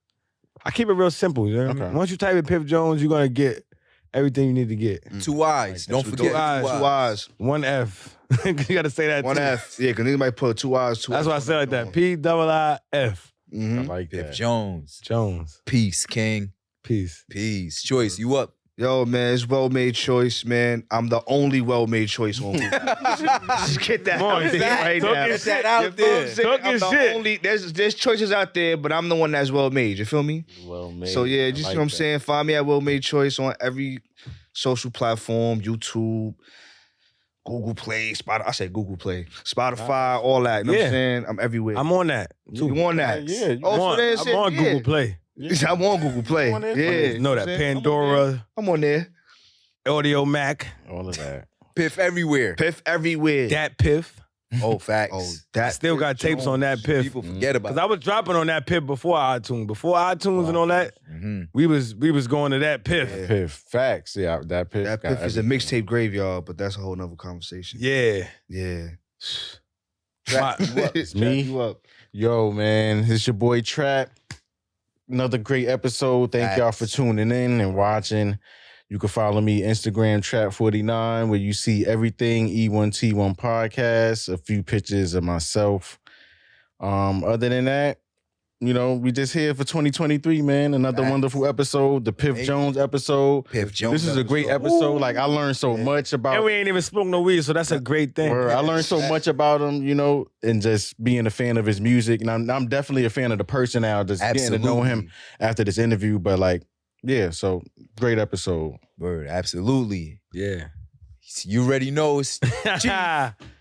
I keep it real simple. You know what I mean? Okay. Once you type in Piif Jones, you're gonna get everything you need to get. 2 eyes. Don't Two forget. eyes. 2 eyes. 1 F. You gotta say that. 1 too. F. Yeah, because niggas might put 2 eyes, 2 That's why I say like that. P-I-I-F. I Mm-hmm. like Piff that. Jones. Jones. Peace, King. Peace. Peace. Choice, you up? Yo, man, it's well-made choice, man. I'm the only well-made choice on Google. Just get that Come on, out there Zach. right Talk now. your Get that out You feel what I'm there. saying? Talk I'm your the shit. only, there's choices out there, but I'm the one that's well-made. You feel me? Well made. So yeah, I just like you know what I'm that. saying. Find me at Well Made Choice on every social platform, YouTube, Google Play, I said Google Play, Spotify, all that. You know what Yeah. I'm saying? I'm everywhere. I'm on that. you on that? Yeah, you Oh, so I'm on, that's I'm it, on yeah. Google Play. I'm on Google Play. on there? Yeah, You know that Pandora, I'm on there. Audio Mac, All of that. Piff everywhere. Piff everywhere. that Piff. Oh, facts. Oh, that I still got tapes on that Piff. People forget about Cause I was dropping on that Piff before iTunes. Before iTunes and all that, we was going to that Piff. Piff. Facts. Yeah, that Piff. That got Piff is a everything. mixtape graveyard, but that's a whole nother conversation. Yeah. Yeah. It's me. You up. Yo, man, it's your boy Trap. Another great episode. Thank y'all for tuning in and watching. You can follow me Instagram Trap49 where you see everything E1T1 podcast, a few pictures of myself. Other than that, you know, we just here for 2023, man. Another wonderful episode, the Piif Jones episode. Piif Jones. This is a great episode. Like I learned so much about. And we ain't even smoked no weed, so that's a great thing. I learned so much about him, you know, and just being a fan of his music. And I'm definitely a fan of the person now. Just getting to know him after this interview, but like. Yeah, so great episode. Word, absolutely. Yeah. You already know it's Chief.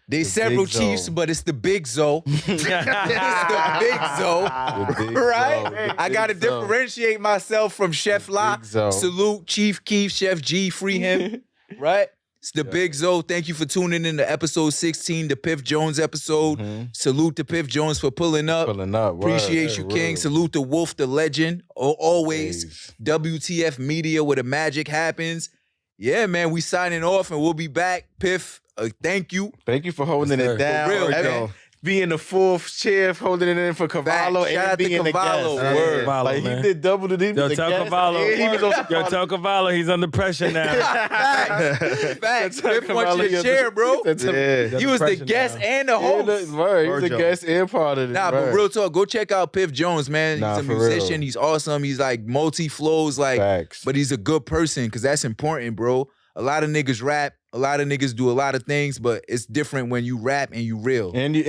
There's several chiefs, but it's the Big Zo. It's the Big Zo. Right? I gotta differentiate myself from Sheff La. Salute Chief Keef, Sheff G, free him. Right? It's the Big Zo. Thank you for tuning in to episode 16, the Piif Jones episode. Salute to Piif Jones for pulling up. Appreciate you, King. Salute to Wolf, the legend. Always WTF Media where the magic happens. Yeah, man, we signing off and we'll be back. Piff, thank you. Thank you for holding it down. For real, man. Being the fourth chair, holding it in for Cavallo and being the guest. Word. Like he did double the duty. Yo, tell Cavallo he's under pressure now. Facts. Piff wants you to share, bro. He was the guest and the host. He's the guest and part of it. Nah, but real talk, go check out Piif Jones, man. He's a musician. Real. He's awesome. He's like multi-flows, like, Facts. But he's a good person because that's important, bro. A lot of niggas rap. A lot of niggas do a lot of things, but it's different when you rap and you real. And you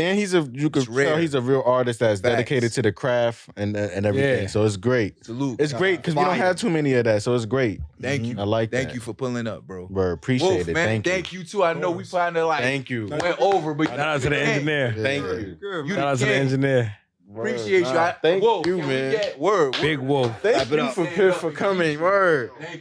could tell he's a real artist that's dedicated to the craft and everything. Yeah. So it's great. Salute. It's great because we don't have too many of that, so it's great. Thank you. I like that. Thank you for pulling up, bro. Bro, appreciate Wolf, it. Man, thank you too. I know we kind of like went over, but shout out to the engineer. Thank you. Shout out to the engineer. Appreciate you. Thank you, man. Word. Big Wolf. Thank you for coming. Word. Thank you.